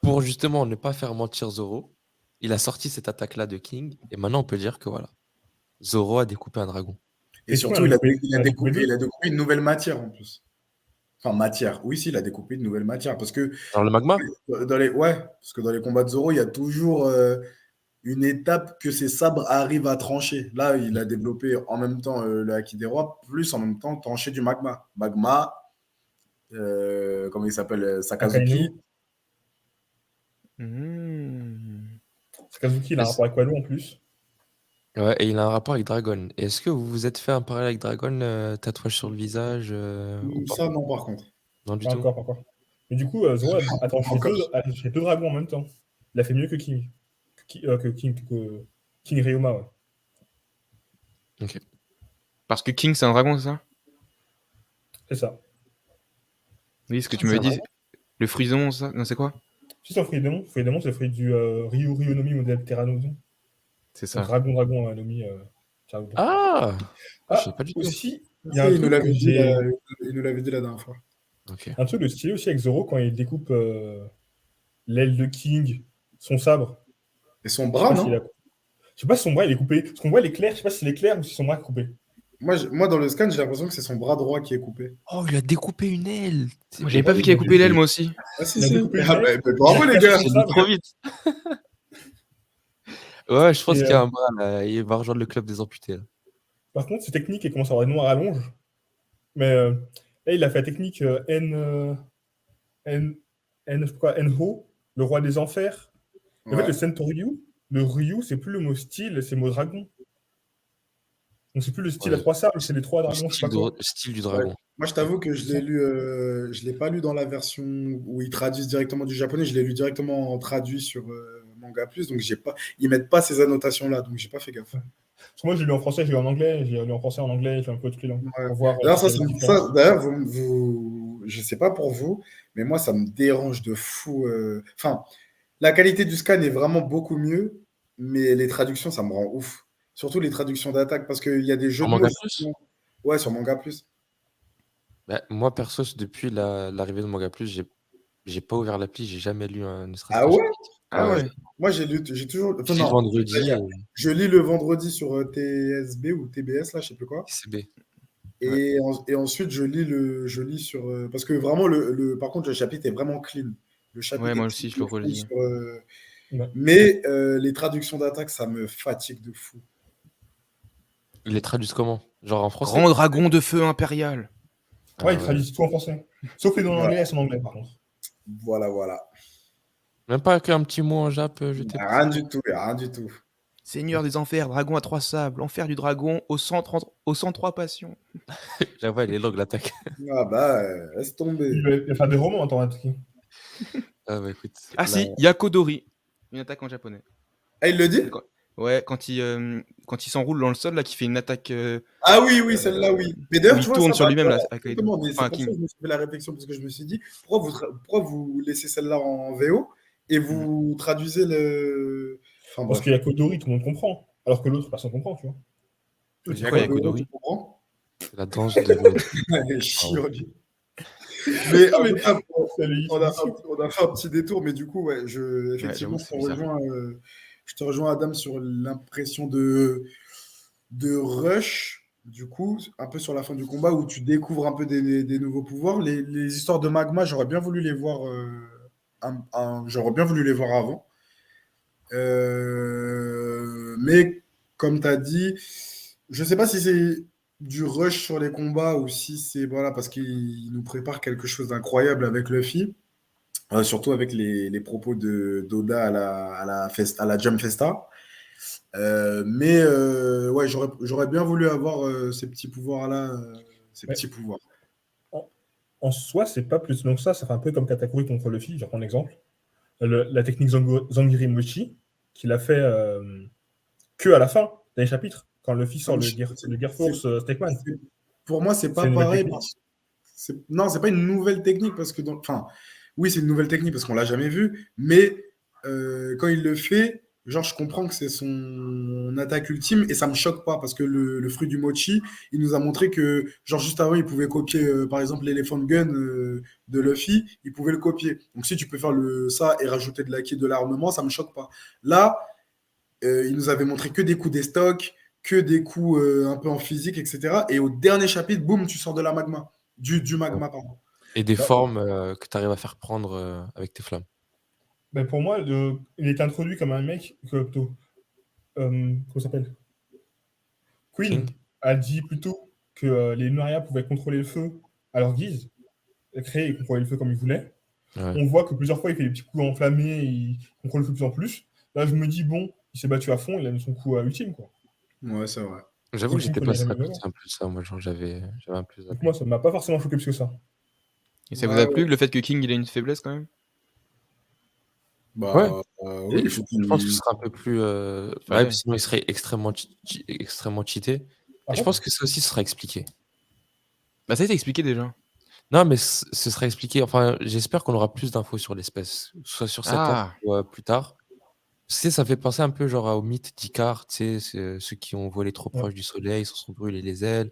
Speaker 1: pour justement ne pas faire mentir Zoro, il a sorti cette attaque-là de King. Et maintenant, on peut dire que voilà, Zoro a découpé un dragon.
Speaker 2: Et
Speaker 4: Et du coup, on
Speaker 2: surtout,
Speaker 4: a découpé, on a découpé
Speaker 2: il a
Speaker 4: deux.
Speaker 2: découpé une nouvelle matière en plus. Enfin, matière. Oui, si, il a découpé une nouvelle matière. Parce que
Speaker 1: Dans le magma?
Speaker 2: ouais, parce que dans les combats de Zoro, il y a toujours une étape que ses sabres arrivent à trancher. Là, il a développé en même temps le Haki des Rois, plus en même temps trancher du magma. Magma, comment il s'appelle
Speaker 4: Akainu.
Speaker 2: Sakazuki.
Speaker 3: Mm.
Speaker 4: Sakazuki, il a un rapport avec Wano en plus.
Speaker 1: Ouais, et il a un rapport avec Dragon. Et est-ce que vous vous êtes fait un parallèle avec Dragon, tatouage sur le visage ou pas?
Speaker 2: Ça, non, par contre.
Speaker 1: Non, du
Speaker 4: Pas
Speaker 1: tout?
Speaker 4: encore, pas encore. Mais du coup, Zoro a tranché
Speaker 2: Encore.
Speaker 4: deux dragons en même temps. Il a fait mieux que King. Que King Ryoma, ouais.
Speaker 1: Ok.
Speaker 3: Parce que King, c'est un dragon, c'est ça?
Speaker 4: C'est ça.
Speaker 3: Oui, ce que
Speaker 2: Ah,
Speaker 3: tu
Speaker 2: c'est
Speaker 3: m'avais
Speaker 2: vrai.
Speaker 3: dit. Le frison, ça? Non, c'est quoi?
Speaker 4: Si c'est un fruit démon, c'est le fruit du Ryu-Ryu-Nomi modèle Terranozon.
Speaker 3: C'est
Speaker 4: Donc
Speaker 3: ça.
Speaker 4: dragon Nomi. Sharingan.
Speaker 1: Ah! Je sais
Speaker 4: Ah,
Speaker 1: pas du tout.
Speaker 4: aussi, il y a
Speaker 2: Ça,
Speaker 4: un truc que j'ai.
Speaker 2: il nous l'avait dit la dernière fois.
Speaker 1: Ok.
Speaker 4: Un truc de stylé aussi avec Zoro quand il découpe l'aile de King, son sabre.
Speaker 2: Et son
Speaker 4: Je sais
Speaker 2: bras,
Speaker 4: pas s'il a.
Speaker 2: non?
Speaker 4: Je sais pas si son bras il est coupé. Parce qu'on voit l'éclair, je sais pas si c'est l'éclair ou si son bras est coupé.
Speaker 2: Moi, dans le scan, j'ai l'impression que c'est son bras droit qui est coupé.
Speaker 1: Oh, il a découpé une aile!
Speaker 3: Moi, j'avais
Speaker 1: Mais
Speaker 3: pas vu qu'il avait coupé l'aile, moi aussi.
Speaker 2: Ah, si,
Speaker 4: Il a
Speaker 2: si.
Speaker 4: découpé une
Speaker 2: Ah,
Speaker 4: aile, il
Speaker 2: bravo,
Speaker 4: a
Speaker 2: les
Speaker 4: caché
Speaker 2: gars.
Speaker 4: son
Speaker 1: c'est allé
Speaker 4: sabre.
Speaker 1: trop vite! Ouais, je pense
Speaker 4: Et
Speaker 1: qu'il y a un bras là. Il va rejoindre le club des amputés là.
Speaker 4: par contre, c'est technique et commence à avoir des noms à rallonge. Mais là, il a fait la technique N, je sais pas quoi, Enho, le roi des enfers. Et en fait,
Speaker 2: Ouais.
Speaker 4: le Sentoryu, le Ryu, c'est plus le mot style, c'est le mot dragon. Donc c'est plus le style à
Speaker 1: Ouais.
Speaker 4: trois sables, c'est les trois
Speaker 1: Le
Speaker 4: dragons, je sais pas
Speaker 1: style,
Speaker 4: quoi.
Speaker 1: style du
Speaker 2: Ouais.
Speaker 1: dragon.
Speaker 2: Moi, je t'avoue que je l'ai lu, je l'ai pas lu dans la version où ils traduisent directement du japonais. Je l'ai lu directement en traduit sur Manga Plus, donc j'ai pas, ils mettent pas ces annotations-là, donc j'ai pas fait gaffe.
Speaker 4: Parce que moi, j'ai lu en français, j'ai lu en anglais, j'ai lu en français, en anglais, j'ai un peu toutes les langues
Speaker 2: Ouais.
Speaker 4: pour voir
Speaker 2: D'ailleurs,
Speaker 4: s'il y avait des différences.
Speaker 2: d'ailleurs, je sais pas pour vous, mais moi, ça me dérange de fou. Enfin, la qualité du scan est vraiment beaucoup mieux, mais les traductions, ça me rend ouf. Surtout les traductions d'attaque, parce qu'il y a des jeux
Speaker 1: En
Speaker 2: de mots.
Speaker 1: manga plus?
Speaker 2: Ouais, sur Manga Plus.
Speaker 1: Bah, moi perso, depuis l'arrivée de Manga Plus, j'ai pas ouvert l'appli, j'ai jamais lu ne serait-ce
Speaker 2: Ah
Speaker 1: qu'un
Speaker 2: ouais?
Speaker 1: chapitre.
Speaker 3: Ah
Speaker 1: Ah ouais.
Speaker 3: ouais.
Speaker 2: Moi, j'ai toujours.
Speaker 1: Je
Speaker 2: Enfin,
Speaker 1: lis le
Speaker 2: non,
Speaker 1: vendredi
Speaker 2: je lis le vendredi sur TSB ou TBS, là, je sais plus quoi.
Speaker 1: CB. Ouais.
Speaker 2: Et ensuite, je lis sur. Parce que vraiment, par contre, le chapitre est vraiment clean. Le chapitre
Speaker 3: Ouais,
Speaker 2: est
Speaker 3: moi
Speaker 2: clean
Speaker 3: aussi, je le
Speaker 2: de fou
Speaker 3: relis.
Speaker 4: Ouais.
Speaker 2: mais les traductions d'attaque, ça me fatigue de fou.
Speaker 1: Ils les traduisent comment? Genre en français?
Speaker 3: Grand dragon de feu impérial.
Speaker 4: Ouais,
Speaker 1: Ah
Speaker 4: ils
Speaker 1: ouais.
Speaker 4: traduisent tout en français. Sauf les noms en
Speaker 2: Voilà,
Speaker 4: anglais, elles sont en anglais par contre.
Speaker 2: voilà.
Speaker 1: Même pas qu'un petit mot en jap jeté par
Speaker 2: Rien
Speaker 1: terre.
Speaker 2: du tout, rien du tout.
Speaker 3: Seigneur des enfers, dragon à trois sables, enfer du dragon, au 103 passions.
Speaker 1: J'avoue, elle est longue l'attaque.
Speaker 2: Ah bah, laisse tomber.
Speaker 4: Il va faire des romans en temps truc.
Speaker 1: Ah bah écoute,
Speaker 3: Ah
Speaker 1: là,
Speaker 3: si, Yakodori. Une attaque en japonais.
Speaker 2: Ah, il le dit?
Speaker 3: Ouais, quand il s'enroule dans le sol, là, qui fait une attaque
Speaker 2: Ah oui, oui, celle-là, oui. Mais
Speaker 3: où
Speaker 2: d'ailleurs,
Speaker 3: il
Speaker 2: tu vois,
Speaker 3: tourne
Speaker 2: ça
Speaker 3: sur
Speaker 2: va.
Speaker 3: lui-même, là, à Kaido.
Speaker 2: Exactement, mais c'est
Speaker 3: Enfin, à
Speaker 2: pour ça que
Speaker 3: King.
Speaker 2: je me suis fait la réflexion, parce que je me suis dit, pourquoi vous laissez celle-là en VO et
Speaker 3: Mm.
Speaker 2: vous traduisez le. Enfin
Speaker 4: Parce
Speaker 2: bref.
Speaker 4: qu'il y a Kodori, tout le monde comprend. Alors que l'autre, personne comprend, tu vois.
Speaker 2: Toi,
Speaker 1: C'est
Speaker 2: tu
Speaker 3: Pourquoi
Speaker 2: crois
Speaker 3: il y a
Speaker 2: que VO, tu
Speaker 3: Kodori?
Speaker 2: comprends?
Speaker 1: c'est la danse de l'autre.
Speaker 2: Ouais,
Speaker 1: Pardon.
Speaker 2: chiant, lui. Mais
Speaker 4: Non,
Speaker 2: en
Speaker 4: mais
Speaker 2: tout cas,
Speaker 4: c'est légitime.
Speaker 2: on a fait un petit détour, mais du coup, ouais,
Speaker 3: Ouais, j'avoue
Speaker 2: effectivement,
Speaker 3: que c'est bizarre.
Speaker 2: je te rejoins, Adam, sur l'impression de rush, du coup, un peu sur la fin du combat, où tu découvres un peu des nouveaux pouvoirs. Les histoires de magma, j'aurais bien voulu les voir, j'aurais bien voulu les voir avant. Mais comme tu as dit, je sais pas si c'est du rush sur les combats ou si c'est voilà, parce qu'il nous prépare quelque chose d'incroyable avec Luffy, surtout avec les propos d'Oda à la Jump Festa. Mais ouais, j'aurais bien voulu avoir ces petits pouvoirs-là, ces
Speaker 4: Mais
Speaker 2: petits pouvoirs.
Speaker 4: en, en soi, c'est pas plus long que ça. Ça fait un peu comme Katakuri contre Luffy. Je vais prendre l'exemple. La technique Zangief Mochi, qu'il a fait que à la fin des chapitres, quand Luffy sort le Gear
Speaker 2: C'est-
Speaker 4: Force Snakeman.
Speaker 2: c'est- pour moi, c'est
Speaker 4: C'est
Speaker 2: pas
Speaker 4: une nouvelle
Speaker 2: pareil.
Speaker 4: technique.
Speaker 2: Non, c'est pas une nouvelle technique parce que enfin, oui, c'est une nouvelle technique parce qu'on l'a jamais vue, mais quand il le fait, genre, je comprends que c'est son attaque ultime et ça me choque pas parce que le fruit du mochi, il nous a montré que, genre, juste avant, il pouvait copier, par exemple, l'Elephant Gun de Luffy, il pouvait le copier. Donc, si tu peux faire ça et rajouter de l'acquis de l'armement, ça me choque pas. Là, il nous avait montré que des coups des stocks, que des coups un peu en physique, etc. Et au dernier chapitre, boum, tu sors de la magma. Du
Speaker 1: Ouais.
Speaker 2: magma, pardon.
Speaker 1: Et des
Speaker 4: Bah,
Speaker 1: formes que tu arrives à faire prendre avec tes flammes.
Speaker 4: bah, pour moi, il est introduit comme un mec que plutôt. Comment ça s'appelle? Queen
Speaker 1: King.
Speaker 4: a dit plutôt que les Nuria pouvaient contrôler le feu à leur guise, créer et contrôler le feu comme ils voulaient.
Speaker 1: Ouais.
Speaker 4: On voit que plusieurs fois, il fait des petits coups enflammés, il contrôle le feu de plus en plus. Là, je me dis, bon, il s'est battu à fond, il a mis son coup ultime, quoi.
Speaker 2: Ouais, c'est vrai.
Speaker 1: J'avoue
Speaker 4: Son
Speaker 1: que
Speaker 4: coup
Speaker 1: j'étais
Speaker 4: qu'on n'a
Speaker 1: passé
Speaker 4: jamais
Speaker 1: à
Speaker 4: vu
Speaker 1: côté
Speaker 4: avant.
Speaker 1: un peu de ça. Moi, genre, j'avais un peu
Speaker 4: Donc
Speaker 1: zappé.
Speaker 4: moi, ça m'a pas forcément choqué plus que ça.
Speaker 3: Et ça vous
Speaker 2: Ouais,
Speaker 3: a
Speaker 2: ouais.
Speaker 3: plu le fait que King il ait une faiblesse quand même?
Speaker 1: Ouais.
Speaker 2: Bah,
Speaker 1: Et
Speaker 2: oui, il faut
Speaker 1: je pense que ce
Speaker 2: qu'il.
Speaker 1: serait un peu plus.
Speaker 3: Ouais.
Speaker 1: Sinon, il serait extrêmement cheaté.
Speaker 4: Par
Speaker 1: Et je pense
Speaker 4: contre,
Speaker 1: que ça aussi, ce sera expliqué.
Speaker 3: Bah ça a été expliqué déjà.
Speaker 1: Non, mais ce sera expliqué. Enfin, j'espère qu'on aura plus d'infos sur l'espèce, soit sur cet arc
Speaker 3: Ah!
Speaker 1: ou plus tard. Tu sais, ça fait penser un peu genre au mythe d'Icare, tu sais, ceux qui ont volé trop
Speaker 4: ouais.
Speaker 1: proche du soleil, se sont brûlés les ailes.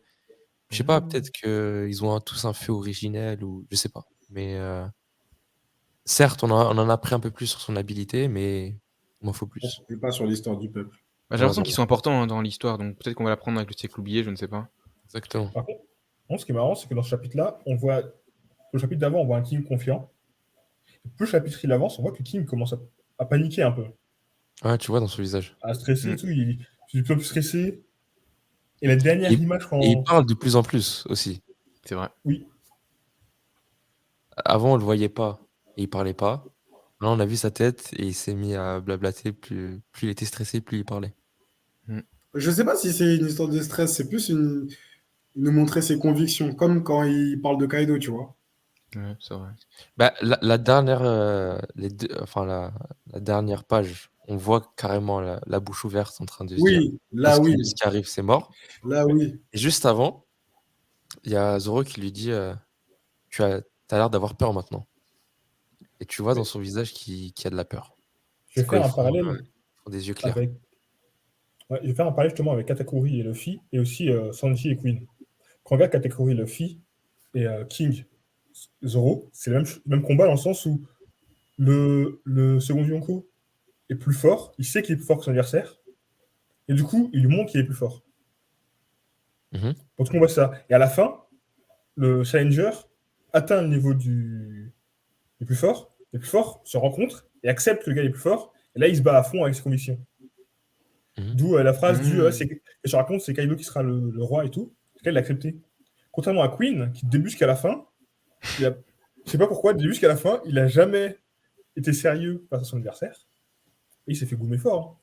Speaker 1: Je sais pas,
Speaker 3: Mmh.
Speaker 1: peut-être qu'ils ont tous un feu originel ou je sais pas. Mais certes, on en a appris un peu plus sur son habilité, mais il m'en faut plus.
Speaker 2: Et pas sur l'histoire du peuple.
Speaker 3: Bah, j'ai
Speaker 1: Ouais,
Speaker 3: l'impression
Speaker 1: voilà,
Speaker 3: qu'ils sont importants hein, dans l'histoire, donc peut-être qu'on va l'apprendre avec le siècle oublié, je ne sais pas.
Speaker 1: exactement.
Speaker 4: Par contre, bon, ce qui est marrant, c'est que dans ce chapitre-là, on voit, le chapitre d'avant, on voit un King confiant. Et plus le chapitre il avance, on voit que King commence à paniquer un peu,
Speaker 1: Ouais, tu vois dans son visage.
Speaker 4: à stresser
Speaker 3: Mmh.
Speaker 4: et tout. Il est de plus en plus stressé. Et la dernière
Speaker 1: Et,
Speaker 4: image,
Speaker 1: et il
Speaker 4: quand.
Speaker 1: parle de plus en plus aussi.
Speaker 3: C'est vrai.
Speaker 4: Oui,
Speaker 1: Avant, on le voyait pas et il parlait pas. Là, on a vu sa tête et il s'est mis à blablater. Plus il était stressé, plus il parlait.
Speaker 3: Mmh.
Speaker 2: Je sais pas si c'est une histoire de stress, c'est plus nous montrer ses convictions, comme quand il parle de Kaido, tu vois.
Speaker 3: Ouais, c'est vrai.
Speaker 1: Bah, la dernière, enfin, la dernière page, on voit carrément la bouche ouverte en train de se dire
Speaker 2: Oui, là, oui.
Speaker 1: ce qui arrive, c'est mort.
Speaker 2: Là, oui.
Speaker 1: Et juste avant, il y a Zoro qui lui dit t'as l'air d'avoir peur maintenant. Et tu vois dans
Speaker 4: mais
Speaker 1: son visage qu'il y a de la peur.
Speaker 4: je
Speaker 1: C'est
Speaker 4: vais
Speaker 1: quand
Speaker 4: faire un parallèle
Speaker 1: ils font des yeux clairs.
Speaker 4: avec. Ouais, je vais faire un parallèle justement avec Katakuri et Luffy, et aussi Sanji et Queen. Quand on regarde Katakuri, Luffy et King, Zoro, c'est le même combat dans le sens où le second Yonko est plus fort, il sait qu'il est plus fort que son adversaire, et du coup, il lui montre qu'il est plus fort.
Speaker 1: Mhm.
Speaker 4: Pour tout combat, c'est ça. Et à la fin, le Challenger atteint le niveau du plus fort, les plus forts se rencontrent et acceptent que le gars est plus fort, et là, il se bat à fond avec ses convictions.
Speaker 1: Mhm.
Speaker 4: D'où la phrase du
Speaker 3: Mmh.
Speaker 4: que je raconte, c'est Kaido qui sera le roi et tout. Parce qu'elle l'a accepté. Contrairement à Queen, qui début jusqu'à la fin, je sais pas pourquoi, du début jusqu'à la fin, il a jamais été sérieux face à son adversaire. Et il s'est fait goumer fort.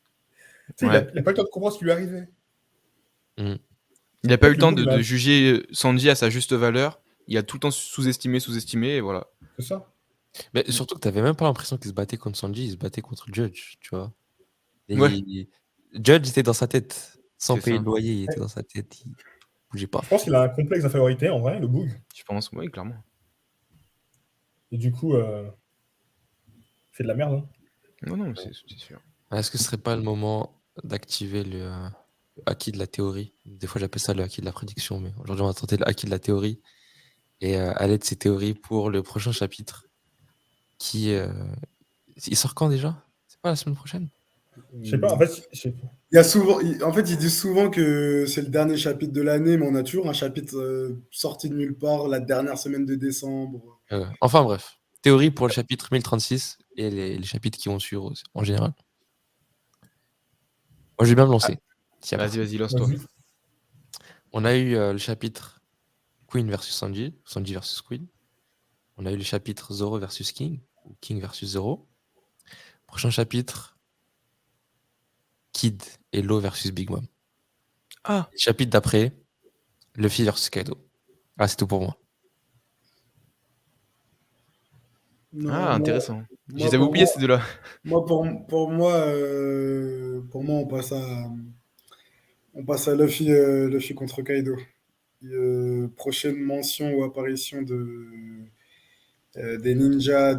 Speaker 4: Hein. Tu sais,
Speaker 3: Ouais.
Speaker 4: il a pas eu le temps de comprendre ce qui lui arrivait.
Speaker 1: Mhm.
Speaker 3: Il a pas eu le temps
Speaker 4: L'humour,
Speaker 3: de juger Sanji à sa juste valeur. Il a tout le temps sous-estimé, et voilà.
Speaker 4: c'est ça.
Speaker 1: Mais surtout que t'avais même pas l'impression qu'il se battait contre Sanji, il se battait contre le Judge, tu vois.
Speaker 3: Ouais.
Speaker 1: Judge était dans sa tête. Sans
Speaker 3: C'est
Speaker 1: payer
Speaker 3: ça.
Speaker 1: le loyer, il était dans sa tête. Il bougeait pas.
Speaker 4: Je pense qu'il a un complexe d'infériorité, en vrai, le Boog.
Speaker 3: Tu penses? Oui, clairement.
Speaker 4: Et du coup, il fait de la merde. Hein.
Speaker 3: Non, non, c'est sûr.
Speaker 1: Est-ce que ce serait pas le moment d'activer le acquis de la théorie? Des fois, j'appelle ça le acquis de la prédiction, mais aujourd'hui, on va tenter le acquis de la théorie et aller de ces théories pour le prochain chapitre qui... Il sort quand déjà? C'est pas la semaine prochaine?
Speaker 4: Je sais pas, en fait, je sais pas.
Speaker 2: Il y a souvent, en fait, ils disent souvent que c'est le dernier chapitre de l'année, mais on a toujours un chapitre sorti de nulle part la dernière semaine de décembre.
Speaker 1: Enfin bref, théorie pour le chapitre 1036 et les chapitres qui vont suivre aussi, en général. Moi, je vais bien me lancer. S'il y a personne.
Speaker 3: Vas-y, lance-toi.
Speaker 4: Vas-y.
Speaker 1: On a eu le chapitre Queen versus Sanji, Sanji versus Queen. On a eu le chapitre Zoro versus King, ou King versus Zoro. Prochain chapitre, Kid et Law versus Big Mom.
Speaker 3: Ah,
Speaker 1: Le chapitre d'après, Luffy versus Kaido. Ah, c'est tout pour moi.
Speaker 2: Non,
Speaker 3: ah, intéressant. Je
Speaker 2: moi,
Speaker 3: les avais
Speaker 2: pour
Speaker 3: oubliés,
Speaker 2: moi,
Speaker 3: ces deux-là.
Speaker 2: pour moi, on passe à Luffy, Luffy contre Kaido. Prochaine mention ou apparition des ninjas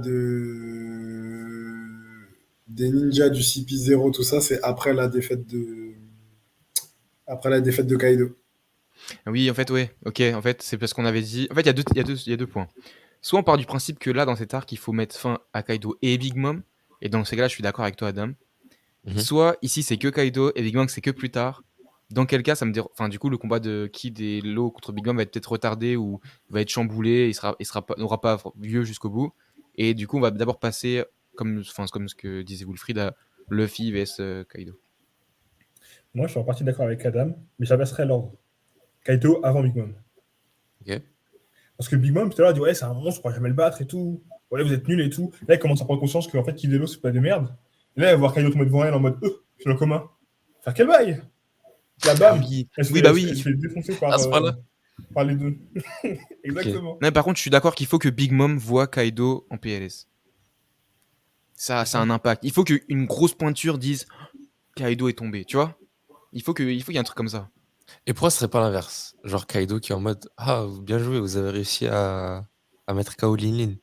Speaker 2: des ninjas du CP0, tout ça, c'est après la défaite de Kaido.
Speaker 3: Oui, en fait, ouais. Ok, en fait, c'est parce qu'on avait dit. En fait, il y a deux points. Soit on part du principe que là, dans cet arc, il faut mettre fin à Kaido et Big Mom. Et dans ces cas-là, je suis d'accord avec toi, Adam.
Speaker 1: Mhm.
Speaker 3: Soit ici, c'est que Kaido et Big Mom, c'est que plus tard. Dans quel cas, ça me Enfin, du coup, le combat de Kid et Law contre Big Mom va être peut-être retardé ou va être chamboulé. N'aura pas lieu jusqu'au bout. Et du coup, on va d'abord passer, comme ce que disait Wilfried, à Luffy vs Kaido.
Speaker 4: Moi, je suis en partie d'accord avec Adam, mais j'inverserai l'ordre. Kaito avant Big Mom.
Speaker 1: Ok.
Speaker 4: Parce que Big Mom, tout à l'heure, il dit ouais, c'est un monstre, on pourra jamais le battre et tout. Ouais, vous êtes nuls et tout. Là, il commence à prendre conscience qu'en fait, Kid et Law, c'est pas des merdes. Et là, il va voir Kaido tomber devant elle en mode c'est le commun. Faire quel bail. Là, bam,
Speaker 3: Oui,
Speaker 4: elle se
Speaker 3: oui,
Speaker 4: fait,
Speaker 3: bah
Speaker 4: elle se
Speaker 3: oui.
Speaker 4: fait défoncer
Speaker 1: À ce point-là.
Speaker 4: par les deux. Exactement.
Speaker 3: Non, par contre, je suis d'accord qu'il faut que Big Mom voit Kaido en PLS. Ça a un impact. Il faut qu'une grosse pointure dise Kaido est tombé, tu vois. Il faut qu'il y ait un truc comme ça.
Speaker 1: Et pourquoi ce serait pas l'inverse? Genre Kaido qui est en mode ah, bien joué, vous avez réussi à mettre KO Lin Lin.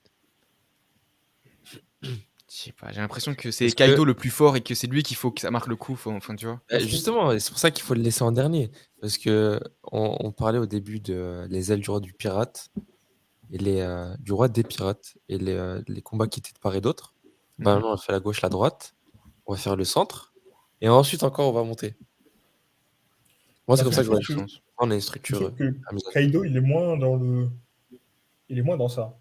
Speaker 3: Je sais pas, j'ai l'impression que c'est
Speaker 1: Parce
Speaker 3: Kaido
Speaker 1: que
Speaker 3: le plus fort et que c'est lui qu'il faut que ça marque le coup. Enfin, tu vois.
Speaker 1: justement, et c'est pour ça qu'il faut le laisser en dernier. Parce que on parlait au début de les ailes du roi du pirate et du roi des pirates et les combats qui étaient de part et d'autre. Bah, maintenant, on fait la gauche, la droite. On va faire le centre. Et ensuite, encore, on va monter. Moi, c'est
Speaker 4: Parce
Speaker 1: comme
Speaker 4: que
Speaker 1: ça
Speaker 4: je
Speaker 1: que je vois
Speaker 4: trouve
Speaker 1: les
Speaker 4: que,
Speaker 1: choses. On a une
Speaker 4: je
Speaker 1: structure
Speaker 4: trouve que
Speaker 1: amusante.
Speaker 4: Kaido, il est moins dans le. Il est moins dans ça.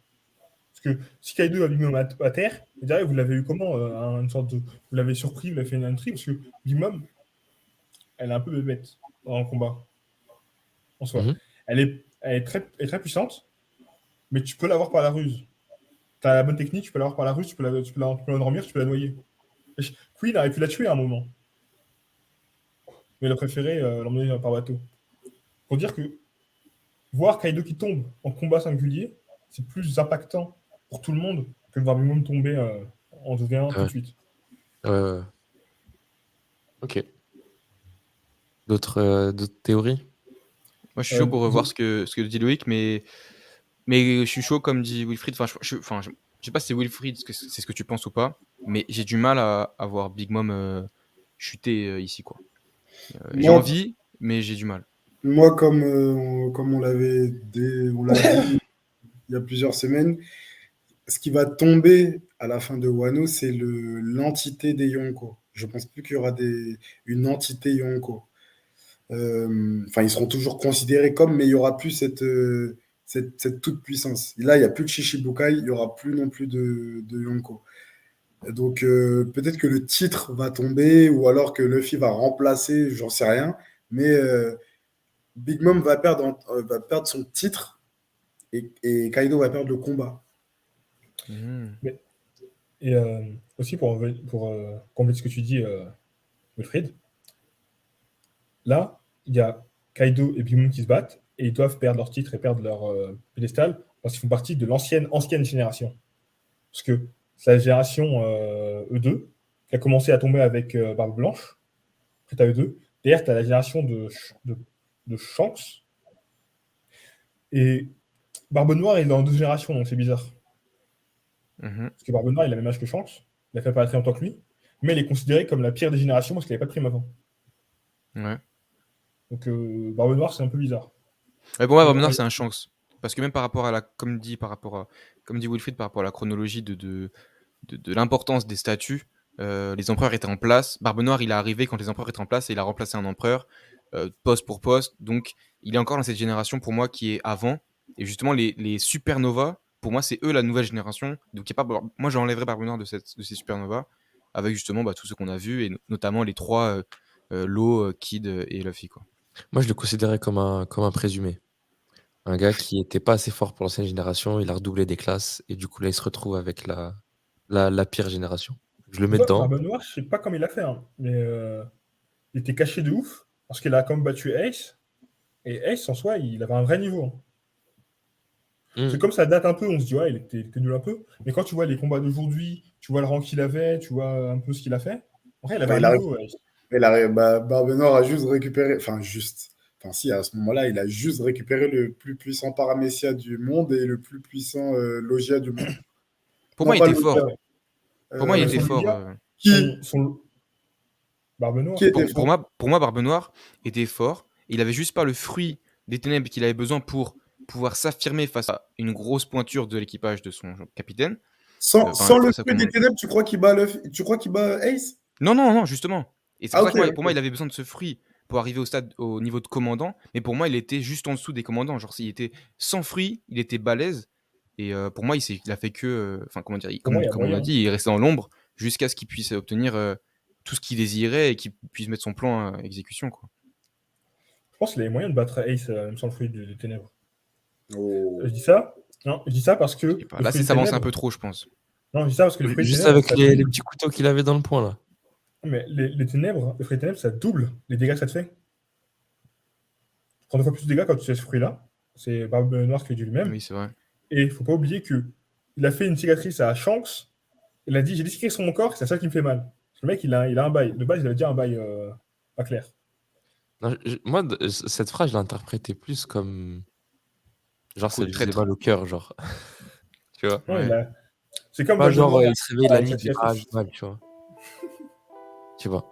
Speaker 4: Parce que si Kaido a Big Mom à terre, derrière, vous l'avez eu comment une sorte de. Vous l'avez surpris, vous l'avez fait une intrigue, parce que Big Mom, elle est un peu bébête dans le combat, en soi.
Speaker 1: Mhm.
Speaker 4: Elle est très puissante, mais tu peux l'avoir par la ruse. Tu as la bonne technique, tu peux l'avoir par la ruse, tu peux l'endormir, tu peux la noyer. Queen aurait pu la tuer à un moment, mais elle a préféré l'emmener par bateau. Pour dire que voir Kaido qui tombe en combat singulier, c'est plus impactant pour tout le monde que de voir Big Mom tomber en 2v1 tout
Speaker 1: Ouais.
Speaker 4: de suite.
Speaker 1: Ouais. Ok. D'autres théories?
Speaker 3: Moi, je suis chaud pour revoir
Speaker 4: The-
Speaker 3: ce que dit Loïc, mais je suis chaud comme dit Wilfried. Je sais pas si c'est Wilfried, c'est ce que tu penses ou pas, mais j'ai du mal à voir Big Mom chuter ici, quoi. J'ai
Speaker 2: Moi,
Speaker 3: envie, mais j'ai du mal.
Speaker 2: moi comme on on l'a dit il y a plusieurs semaines, ce qui va tomber à la fin de Wano, c'est l'entité des Yonko. Je pense plus qu'il y aura une entité Yonko. Enfin, ils seront toujours considérés comme, mais il y aura plus cette toute puissance. Et là, il n'y a plus de Shichibukai, il y aura plus non plus de Yonko. Donc peut-être que le titre va tomber ou alors que Luffy va remplacer, j'en sais rien. Mais Big Mom va perdre son titre et Kaido va perdre le combat.
Speaker 3: Mhm.
Speaker 4: Et aussi pour compléter ce que tu dis, Wilfried, là, il y a Kaido et Big Mom qui se battent et ils doivent perdre leur titre et perdre leur pédestal parce qu'ils font partie de l'ancienne génération. Parce que c'est la génération E2 qui a commencé à tomber avec Barbe Blanche. Après, tu as eux deux. Derrière, tu as la génération de Shanks. Et Barbe Noire, il est dans 2 générations, donc c'est bizarre. Parce que Barbe Noire, il a le même âge que Shanks. Il a fait pas très longtemps que lui. Mais il est considéré comme la pire des générations parce qu'il n'avait pas de prime avant.
Speaker 3: Ouais.
Speaker 4: Donc Barbe Noire, c'est un peu bizarre.
Speaker 3: Ouais, pour moi, Barbe
Speaker 4: Ouais.
Speaker 3: Noire, c'est un chance. Parce que même par rapport à la, comme dit Wilfried, par rapport à la chronologie de l'importance des statuts, les empereurs étaient en place. Barbe Noire, il est arrivé quand les empereurs étaient en place et il a remplacé un empereur, poste pour poste. Donc, il est encore dans cette génération, pour moi, qui est avant. Et justement, les supernovas, pour moi, c'est eux la nouvelle génération. Donc, moi, j'enlèverais Barbe Noire de ces supernovas, avec justement tous ceux qu'on a vus, et notamment les 3, Law, Kid et Luffy, quoi.
Speaker 1: Moi, je le considérais comme un présumé. Un gars qui était pas assez fort pour l'ancienne génération, il a redoublé des classes, et du coup, là, il se retrouve avec la pire génération. Je le mets dedans.
Speaker 4: Barbe Noire, je sais pas comment il a fait, hein, mais il était caché de ouf, parce qu'il a quand même battu Ace, et Ace, en soi, il avait un vrai niveau. Hein. C'est comme ça date un peu, on se dit, ouais, il était nul un peu, mais quand tu vois les combats d'aujourd'hui, tu vois le rang qu'il avait, tu vois un peu ce qu'il a fait, en vrai, il avait un niveau, Ace.
Speaker 2: Barbe Noire a juste récupéré, enfin si, à ce moment-là, il a juste récupéré le plus puissant Paramécia du monde et le plus puissant Logia du monde.
Speaker 3: Pour
Speaker 2: Non,
Speaker 3: moi, il
Speaker 2: pas
Speaker 3: était fort.
Speaker 2: Logia,
Speaker 3: Pour moi, il était
Speaker 4: son
Speaker 3: fort.
Speaker 4: Logia,
Speaker 2: Qui
Speaker 4: Barbe Noire.
Speaker 2: Qui était fort
Speaker 3: Pour moi, Barbe Noire était fort. Il avait juste pas le fruit des ténèbres qu'il avait besoin pour pouvoir s'affirmer face à une grosse pointure de l'équipage de son capitaine.
Speaker 2: Sans le fruit des ténèbres, tu crois qu'il bat Ace?
Speaker 3: Non, justement. Et c'est pour ça que pour moi,
Speaker 2: ok.
Speaker 3: il avait besoin de ce fruit pour arriver au niveau de commandant. Mais pour moi, il était juste en dessous des commandants. Genre, il était sans fruit, il était balèze. Et pour moi, il a fait que. Enfin, comment dire, comme on a dit, il restait dans l'ombre jusqu'à ce qu'il puisse obtenir tout ce qu'il désirait et qu'il puisse mettre son plan à exécution, quoi.
Speaker 4: Je pense qu'il avait moyen de battre Ace même sans le fruit des ténèbres.
Speaker 2: Oh.
Speaker 4: Je dis ça parce que.
Speaker 3: Là, ça s'avance un peu trop, je pense.
Speaker 4: Non, je dis ça parce que le fruit des
Speaker 1: Juste
Speaker 4: ténèbres.
Speaker 1: avec les petits couteaux qu'il avait dans le poing, là.
Speaker 4: Mais les ténèbres, le fruit des ténèbres, ça double les dégâts que ça te fait. Tu prends 2 fois plus de dégâts quand tu fais ce fruit-là. C'est Barbe Noire qui le dit lui-même.
Speaker 3: Oui, c'est vrai.
Speaker 4: Et il faut pas oublier qu'il a fait une cicatrice à Shanks. Il a dit, j'ai des cicatrices sur mon corps, c'est ça qui me fait mal. Parce que le mec, il a un bail. De base, il avait déjà un bail pas clair.
Speaker 1: Non, moi, cette phrase, je l'ai interprétée plus comme. Genre, ça lui faisait
Speaker 3: traître.
Speaker 1: mal au cœur, genre. Tu vois?
Speaker 4: Ouais. C'est comme
Speaker 1: Pas genre,
Speaker 4: Voldemort,
Speaker 1: il se réveille la nuit,
Speaker 4: avec
Speaker 1: il dit,
Speaker 4: sa
Speaker 1: ah,
Speaker 4: cicatrice.
Speaker 1: j'ai mal, tu vois. Tu vois.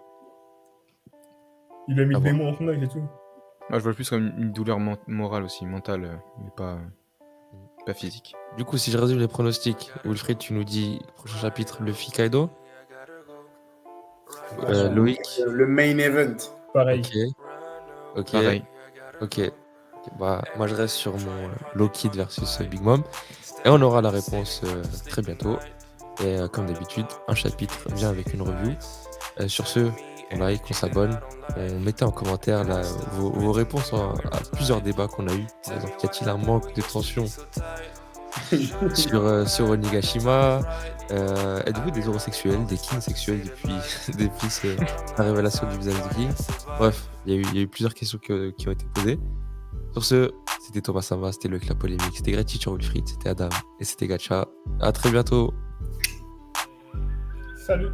Speaker 4: Il a mis
Speaker 1: Ah
Speaker 4: le
Speaker 1: bon.
Speaker 4: démon dans son œil et tout.
Speaker 3: Moi, je vois plus comme une douleur morale aussi, mentale, mais pas physique.
Speaker 1: Du coup, si je résume les pronostics, Wilfried, tu nous dis, prochain chapitre, Luffy Kaido. Loïc.
Speaker 2: Le main event.
Speaker 4: Pareil.
Speaker 1: Ok.
Speaker 3: Pareil.
Speaker 1: Ok. Bah, moi, je reste sur mon Low Kid versus Big Mom. Et on aura la réponse très bientôt. Et comme d'habitude, un chapitre vient avec une review. Sur ce, on like, on s'abonne. On mettait en commentaire là, vos réponses à plusieurs débats qu'on a eu. Par exemple, y a-t-il un manque de tension sur Onigashima? Êtes-vous des homosexuels, des kings sexuels depuis la révélation du visage de King? Bref, il y a eu plusieurs questions qui ont été posées. Sur ce, c'était Thomas Sama, c'était Loïc la polémique, c'était Gratitude Wilfried, c'était Adam et c'était Gacha. À très bientôt.
Speaker 4: Salut.